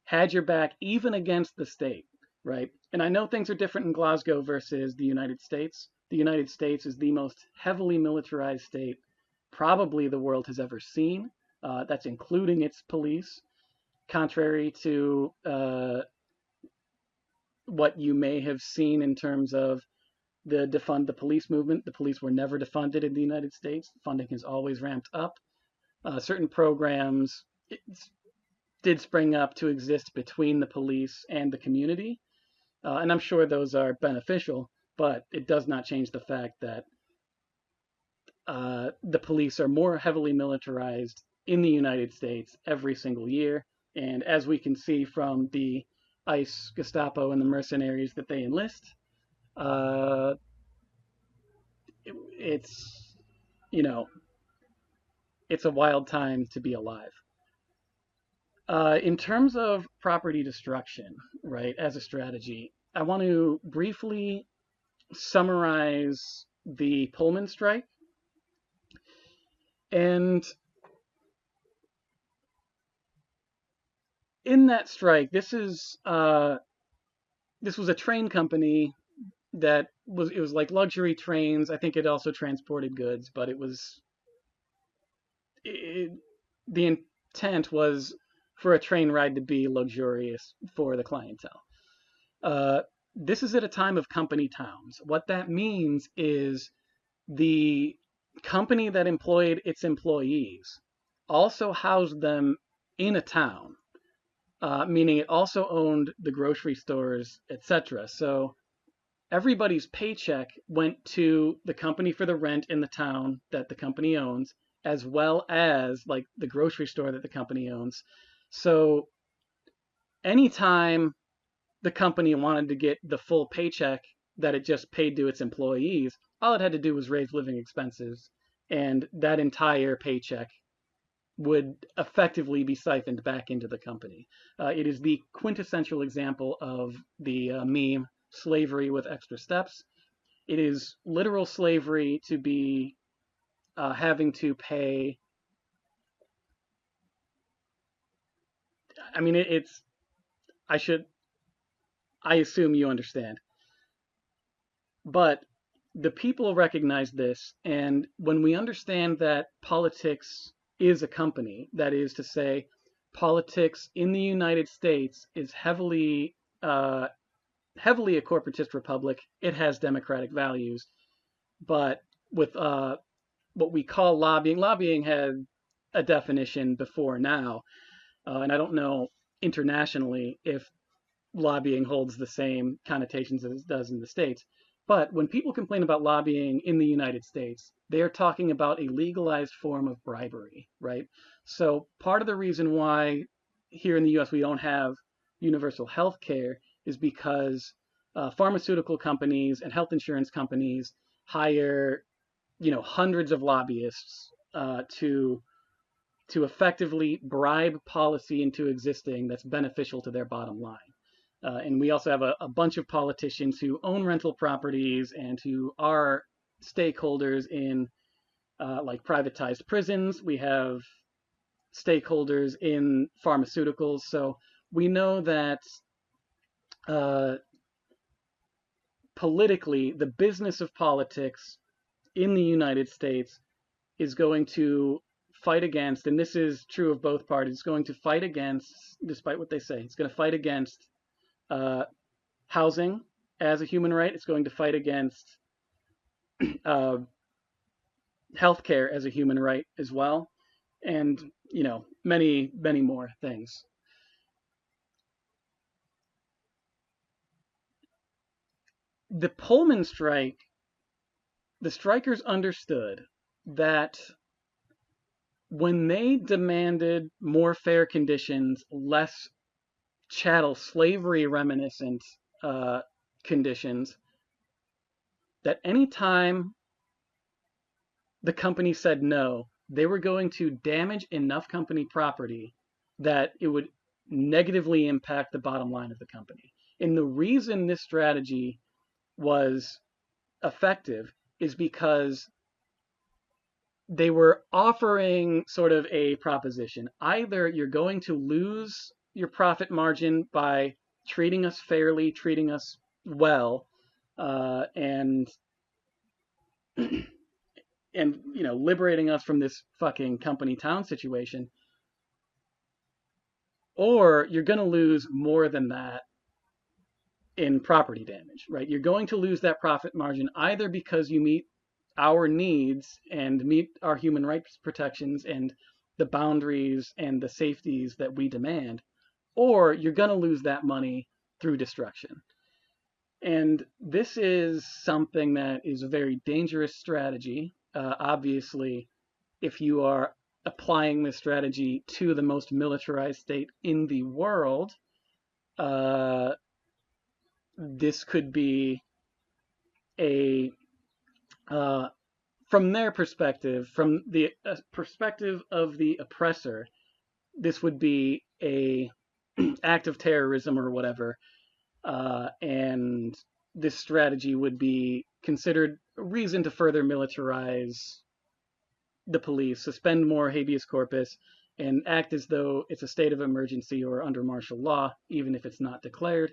had your back, even against the state, right? And I know things are different in Glasgow versus the United States. The United States is the most heavily militarized state probably the world has ever seen. That's including its police, contrary to what you may have seen in terms of the defund the police movement. The police were never defunded in the United States. Funding has always ramped up. Certain programs did spring up to exist between the police and the community. And I'm sure those are beneficial, but it does not change the fact that the police are more heavily militarized in the United States every single year. And as we can see from the ICE, Gestapo, and the mercenaries that they enlist, uh, it's, you know, it's a wild time to be alive. In terms of property destruction, right, as a strategy, I want to briefly summarize the Pullman strike. And in that strike, this was a train company that was like luxury trains. I think it also transported goods, but the intent was for a train ride to be luxurious for the clientele. This is at a time of company towns. What that means is the company that employed its employees also housed them in a town, meaning it also owned the grocery stores, etc. So everybody's paycheck went to the company for the rent in the town that the company owns, as well as like the grocery store that the company owns. So anytime the company wanted to get the full paycheck that it just paid to its employees, all it had to do was raise living expenses, and that entire paycheck would effectively be siphoned back into the company. It is the quintessential example of the meme slavery with extra steps. It is literal slavery to be having to pay. I mean, it's. I assume you understand. But the people recognize this, and when we understand that politics is a company, that is to say, politics in the United States is heavily a corporatist republic. It has democratic values, but with what we call lobbying, lobbying had a definition before now, and I don't know internationally if lobbying holds the same connotations as it does in the States. But when people complain about lobbying in the United States, they are talking about a legalized form of bribery, right? So part of the reason why here in the US we don't have universal health care is because pharmaceutical companies and health insurance companies hire, hundreds of lobbyists to effectively bribe policy into existing that's beneficial to their bottom line. And we also have a bunch of politicians who own rental properties and who are stakeholders in like privatized prisons. We have stakeholders in pharmaceuticals. So we know that politically, the business of politics in the United States is going to fight against, and this is true of both parties, it's going to fight against, despite what they say, it's going to fight against housing as a human right. It's going to fight against healthcare as a human right as well, and many, many more things. The Pullman strike, the strikers understood that when they demanded more fair conditions, less chattel slavery reminiscent conditions, that any time the company said no, they were going to damage enough company property that it would negatively impact the bottom line of the company. And the reason this strategy was effective is because they were offering sort of a proposition. Either you're going to lose your profit margin by treating us fairly, treating us well, and liberating us from this fucking company town situation, or you're going to lose more than that in property damage, right? You're going to lose that profit margin either because you meet our needs and meet our human rights protections and the boundaries and the safeties that we demand, or you're going to lose that money through destruction. And this is something that is a very dangerous strategy obviously, if you are applying this strategy to the most militarized state in the world, this could be a from their perspective, from the perspective of the oppressor, this would be a act of terrorism or whatever, and this strategy would be considered a reason to further militarize the police, suspend more habeas corpus, and act as though it's a state of emergency or under martial law, even if it's not declared.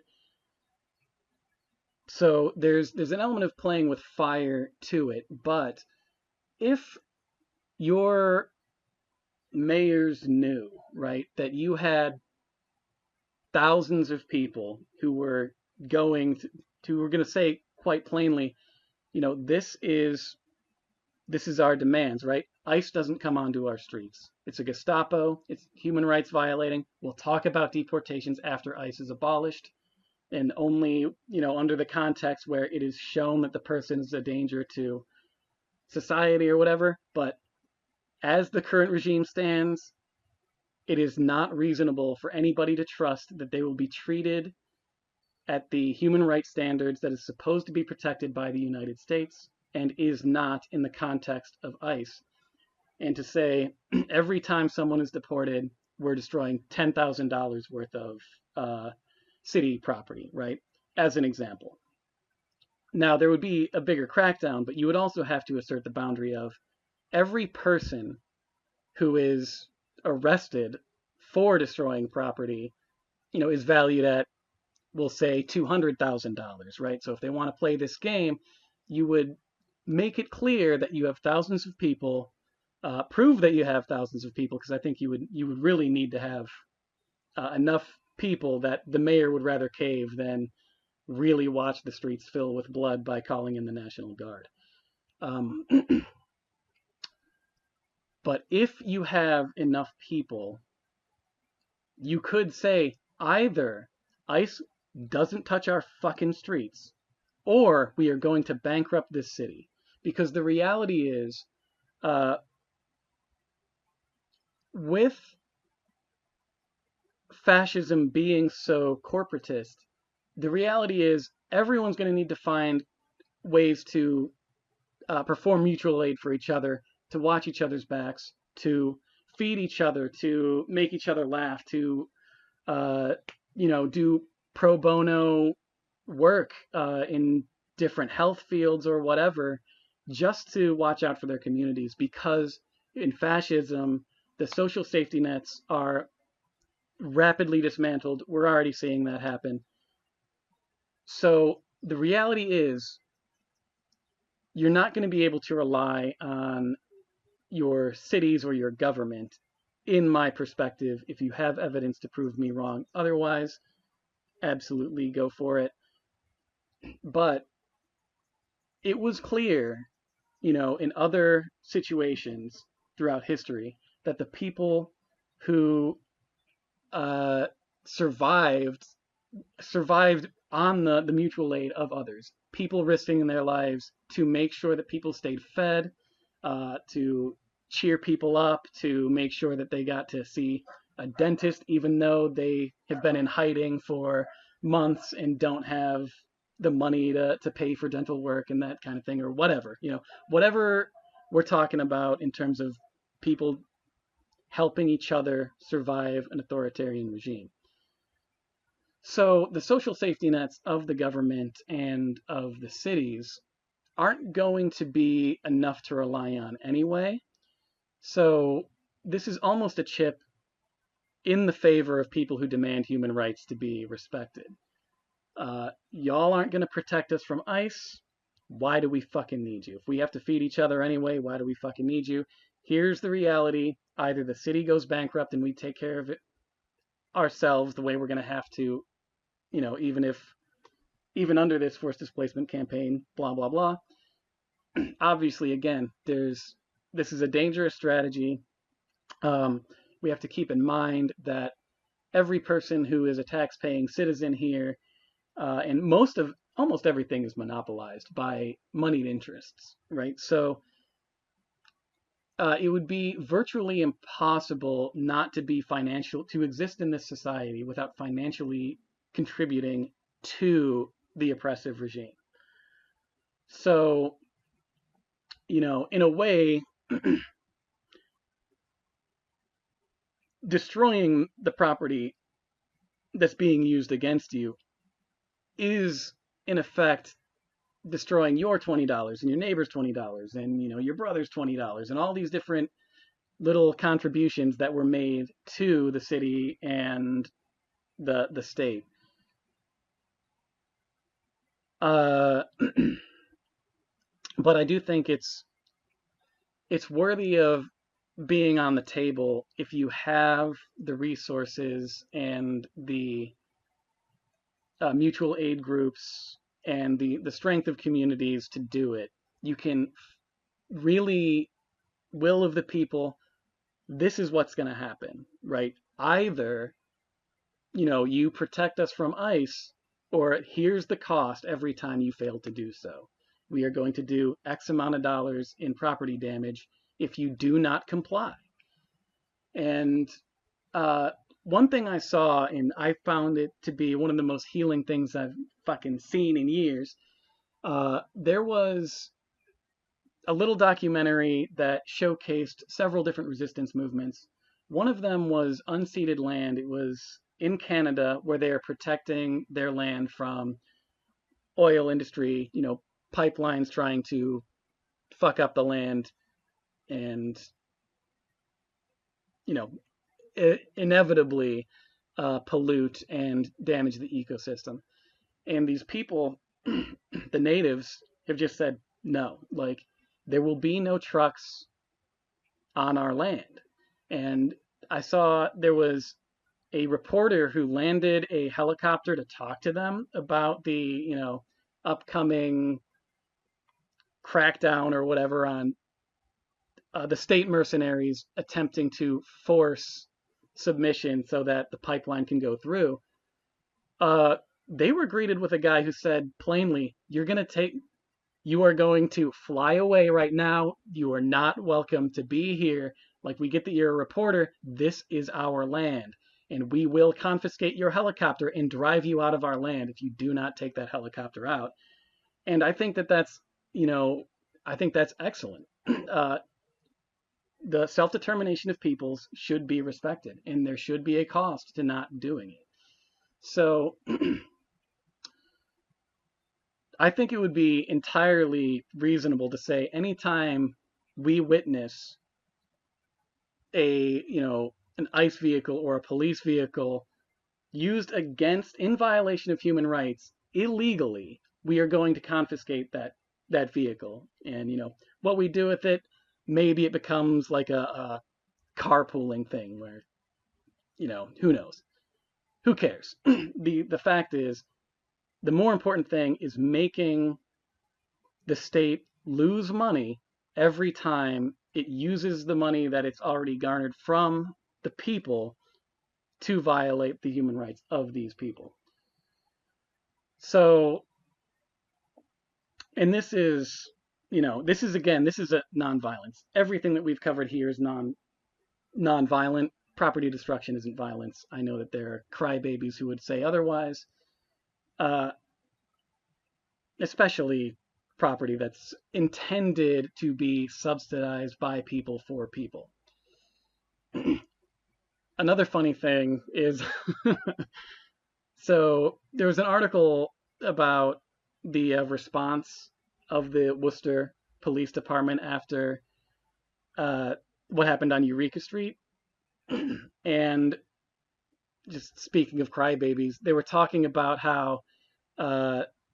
So there's an element of playing with fire to it, but if your mayors knew, right, that you had thousands of people who were going to say quite plainly, this is our demands, right? ICE doesn't come onto our streets. It's a Gestapo. It's human rights violating. We'll talk about deportations after ICE is abolished, and only, under the context where it is shown that the person is a danger to society or whatever. But as the current regime stands, it is not reasonable for anybody to trust that they will be treated at the human rights standards that is supposed to be protected by the United States and is not in the context of ICE. And to say every time someone is deported, we're destroying $10,000 worth of city property, right? As an example. Now, there would be a bigger crackdown, but you would also have to assert the boundary of every person who is arrested for destroying property, is valued at, we'll say, $200,000, right? So if they want to play this game, you would make it clear that you have thousands of people, prove that you have thousands of people, because I think you would really need to have enough people that the mayor would rather cave than really watch the streets fill with blood by calling in the National Guard. But if you have enough people, you could say either ICE doesn't touch our fucking streets, or we are going to bankrupt this city. Because the reality is, with fascism being so corporatist, the reality is everyone's going to need to find ways to perform mutual aid for each other, to watch each other's backs, to feed each other, to make each other laugh, to do pro bono work in different health fields or whatever, just to watch out for their communities. Because in fascism, the social safety nets are rapidly dismantled. We're already seeing that happen. So the reality is, you're not going to be able to rely on your cities or your government, in my perspective, if you have evidence to prove me wrong. Otherwise, absolutely go for it. But it was clear, in other situations throughout history, that the people who survived on the mutual aid of others, people risking their lives to make sure that people stayed fed, to cheer people up, to make sure that they got to see a dentist, even though they have been in hiding for months and don't have the money to pay for dental work and that kind of thing, or whatever. Whatever we're talking about in terms of people helping each other survive an authoritarian regime. So the social safety nets of the government and of the cities aren't going to be enough to rely on anyway. So this is almost a chip in the favor of people who demand human rights to be respected. Y'all aren't going to protect us from ICE. Why do we fucking need you? If we have to feed each other anyway, why do we fucking need you? Here's the reality. Either the city goes bankrupt and we take care of it ourselves the way we're going to have to, even under this forced displacement campaign, blah, blah, blah. Obviously, again, this is a dangerous strategy. We have to keep in mind that every person who is a tax-paying citizen here, and almost everything is monopolized by moneyed interests, right? So it would be virtually impossible not to to exist in this society without financially contributing to the oppressive regime. So, in a way, destroying the property that's being used against you is, in effect, destroying your $20 and your neighbor's $20 and your brother's $20 and all these different little contributions that were made to the city and the state. But I do think it's worthy of being on the table if you have the resources and the mutual aid groups and the strength of communities to do it. You can really will of the people, this is what's going to happen, right? Either, you protect us from ICE, or here's the cost every time you fail to do so. We are going to do X amount of dollars in property damage if you do not comply. And one thing I saw, and I found it to be one of the most healing things I've fucking seen in years, there was a little documentary that showcased several different resistance movements. One of them was unceded land. It was in Canada, where they are protecting their land from oil industry, pipelines trying to fuck up the land and, inevitably pollute and damage the ecosystem. And these people, the natives, have just said, no, like, there will be no trucks on our land. And I saw there was a reporter who landed a helicopter to talk to them about the, upcoming crackdown or whatever on the state mercenaries attempting to force submission so that the pipeline can go through. They were greeted with a guy who said plainly, you are going to fly away right now. You are not welcome to be here. Like, we get that you're a reporter. This is our land, and we will confiscate your helicopter and drive you out of our land if you do not take that helicopter out. And I think that's excellent. The self-determination of peoples should be respected, and there should be a cost to not doing it. So I think it would be entirely reasonable to say anytime we witness an ICE vehicle or a police vehicle used in violation of human rights illegally, we are going to confiscate that vehicle. And what we do with it, maybe it becomes like a carpooling thing where, who knows? Who cares? The fact is, the more important thing is making the state lose money every time it uses the money that it's already garnered from the people to violate the human rights of these people. So, and this is a nonviolence. Everything that we've covered here is nonviolent. Property destruction isn't violence. I know that there are crybabies who would say otherwise, especially property that's intended to be subsidized by people for people. Another funny thing is, so there was an article about the response of the Worcester Police Department after what happened on Eureka Street. And just speaking of crybabies, they were talking about how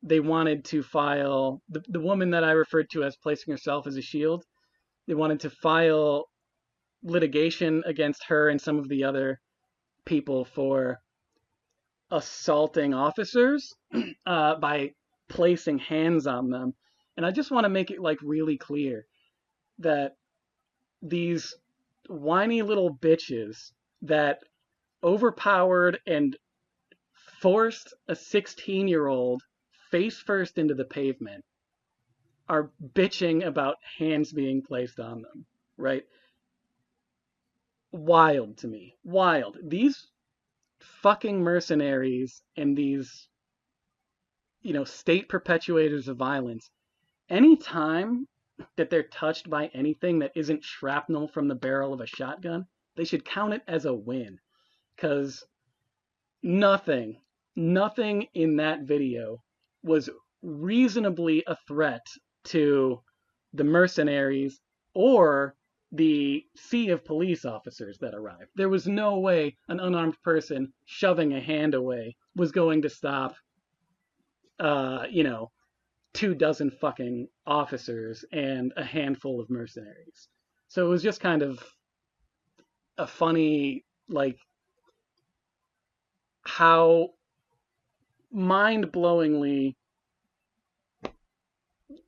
they wanted to file, the woman that I referred to as placing herself as a shield, they wanted to file litigation against her and some of the other people for assaulting officers by placing hands on them. And I just want to make it really clear that these whiny little bitches that overpowered and forced a 16-year-old face first into the pavement are bitching about hands being placed on them. right? Wild to me. Wild. These fucking mercenaries and these, state perpetuators of violence, anytime that they're touched by anything that isn't shrapnel from the barrel of a shotgun, they should count it as a win. Because nothing, nothing in that video was reasonably a threat to the mercenaries or the sea of police officers that arrived. There was no way an unarmed person shoving a hand away was going to stop, 24 fucking officers and a handful of mercenaries. So it was just kind of a funny, like, how mind-blowingly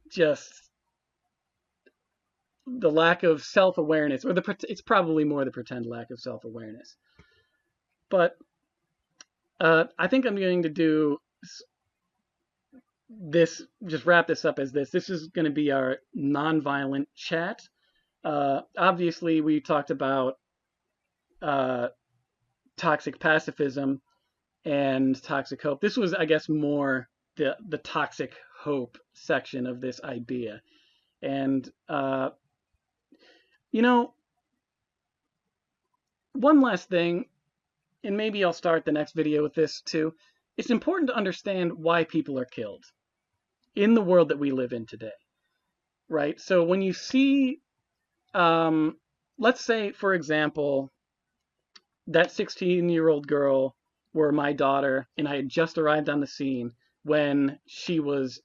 just the lack of self-awareness, or it's probably more the pretend lack of self-awareness. But I think I'm going to do this, just wrap this up as this. This is going to be our non-violent chat. Obviously, we talked about toxic pacifism and toxic hope. This was, I guess, more the toxic hope section of this idea. And, one last thing, and maybe I'll start the next video with this too. It's important to understand why people are killed in the world that we live in today, right? So when you see, let's say, for example, that 16-year-old girl were my daughter, and I had just arrived on the scene when she was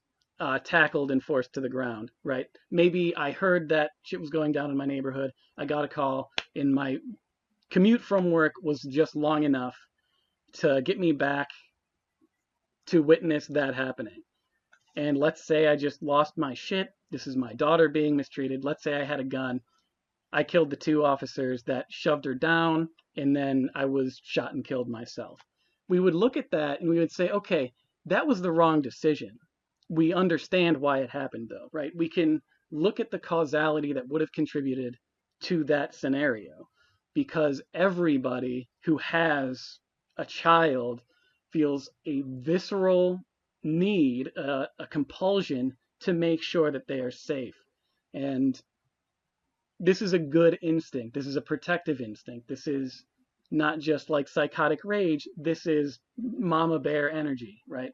tackled and forced to the ground, right? Maybe I heard that shit was going down in my neighborhood. I got a call, and my commute from work was just long enough to get me back to witness that happening. And let's say I just lost my shit. This is my daughter being mistreated. Let's say I had a gun. I killed the 2 officers that shoved her down, and then I was shot and killed myself. We would look at that and we would say, okay, that was the wrong decision. We understand why it happened, though, right? We can look at the causality that would have contributed to that scenario, because everybody who has a child feels a visceral need, a compulsion to make sure that they are safe. And this is a good instinct. This is a protective instinct. This is not just like psychotic rage. This is mama bear energy, right?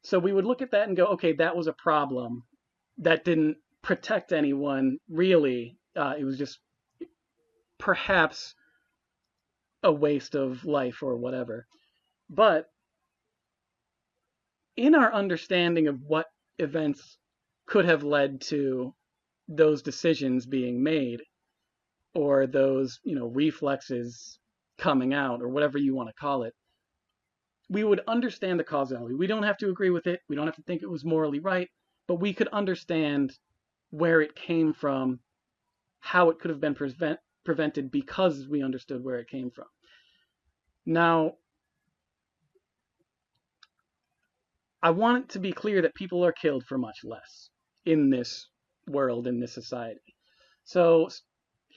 So we would look at that and go, okay, that was a problem. That didn't protect anyone, really. It was just perhaps a waste of life or whatever. But in our understanding of what events could have led to those decisions being made, or those, reflexes coming out, or whatever you want to call it, we would understand the causality. We don't have to agree with it. We don't have to think it was morally right, but we could understand where it came from, how it could have been prevented, because we understood where it came from. Now, I want it to be clear that people are killed for much less in this world, in this society. So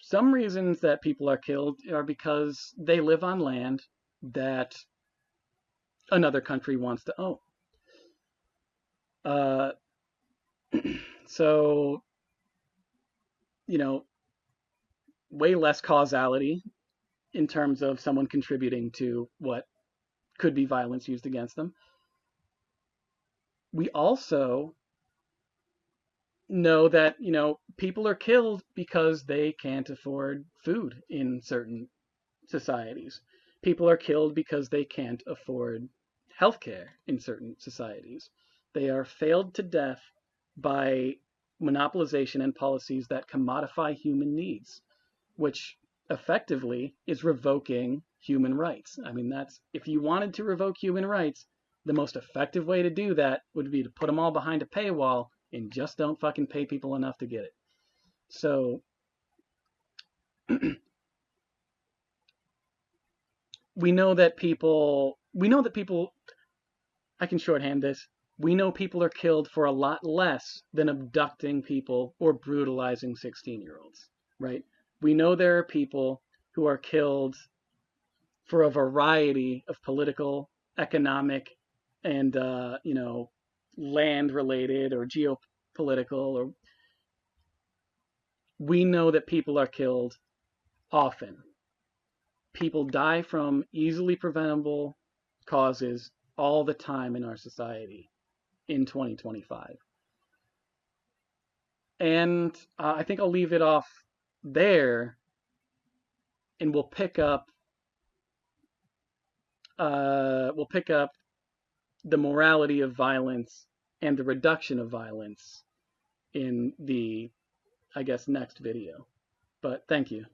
some reasons that people are killed are because they live on land that another country wants to own. So, way less causality in terms of someone contributing to what could be violence used against them. We also know that, people are killed because they can't afford food in certain societies. People are killed because they can't afford healthcare in certain societies. They are failed to death by monopolization and policies that commodify human needs, which effectively is revoking human rights. I mean, if you wanted to revoke human rights, the most effective way to do that would be to put them all behind a paywall and just don't fucking pay people enough to get it. So we know that people, I can shorthand this. We know people are killed for a lot less than abducting people or brutalizing 16-year-olds. right? We know there are people who are killed for a variety of political, economic, and land-related or geopolitical. Or we know that people are killed often. People die from easily preventable causes all the time in our society in 2025. And I think I'll leave it off there, and we'll pick up the morality of violence and the reduction of violence in the, I guess, next video. But thank you.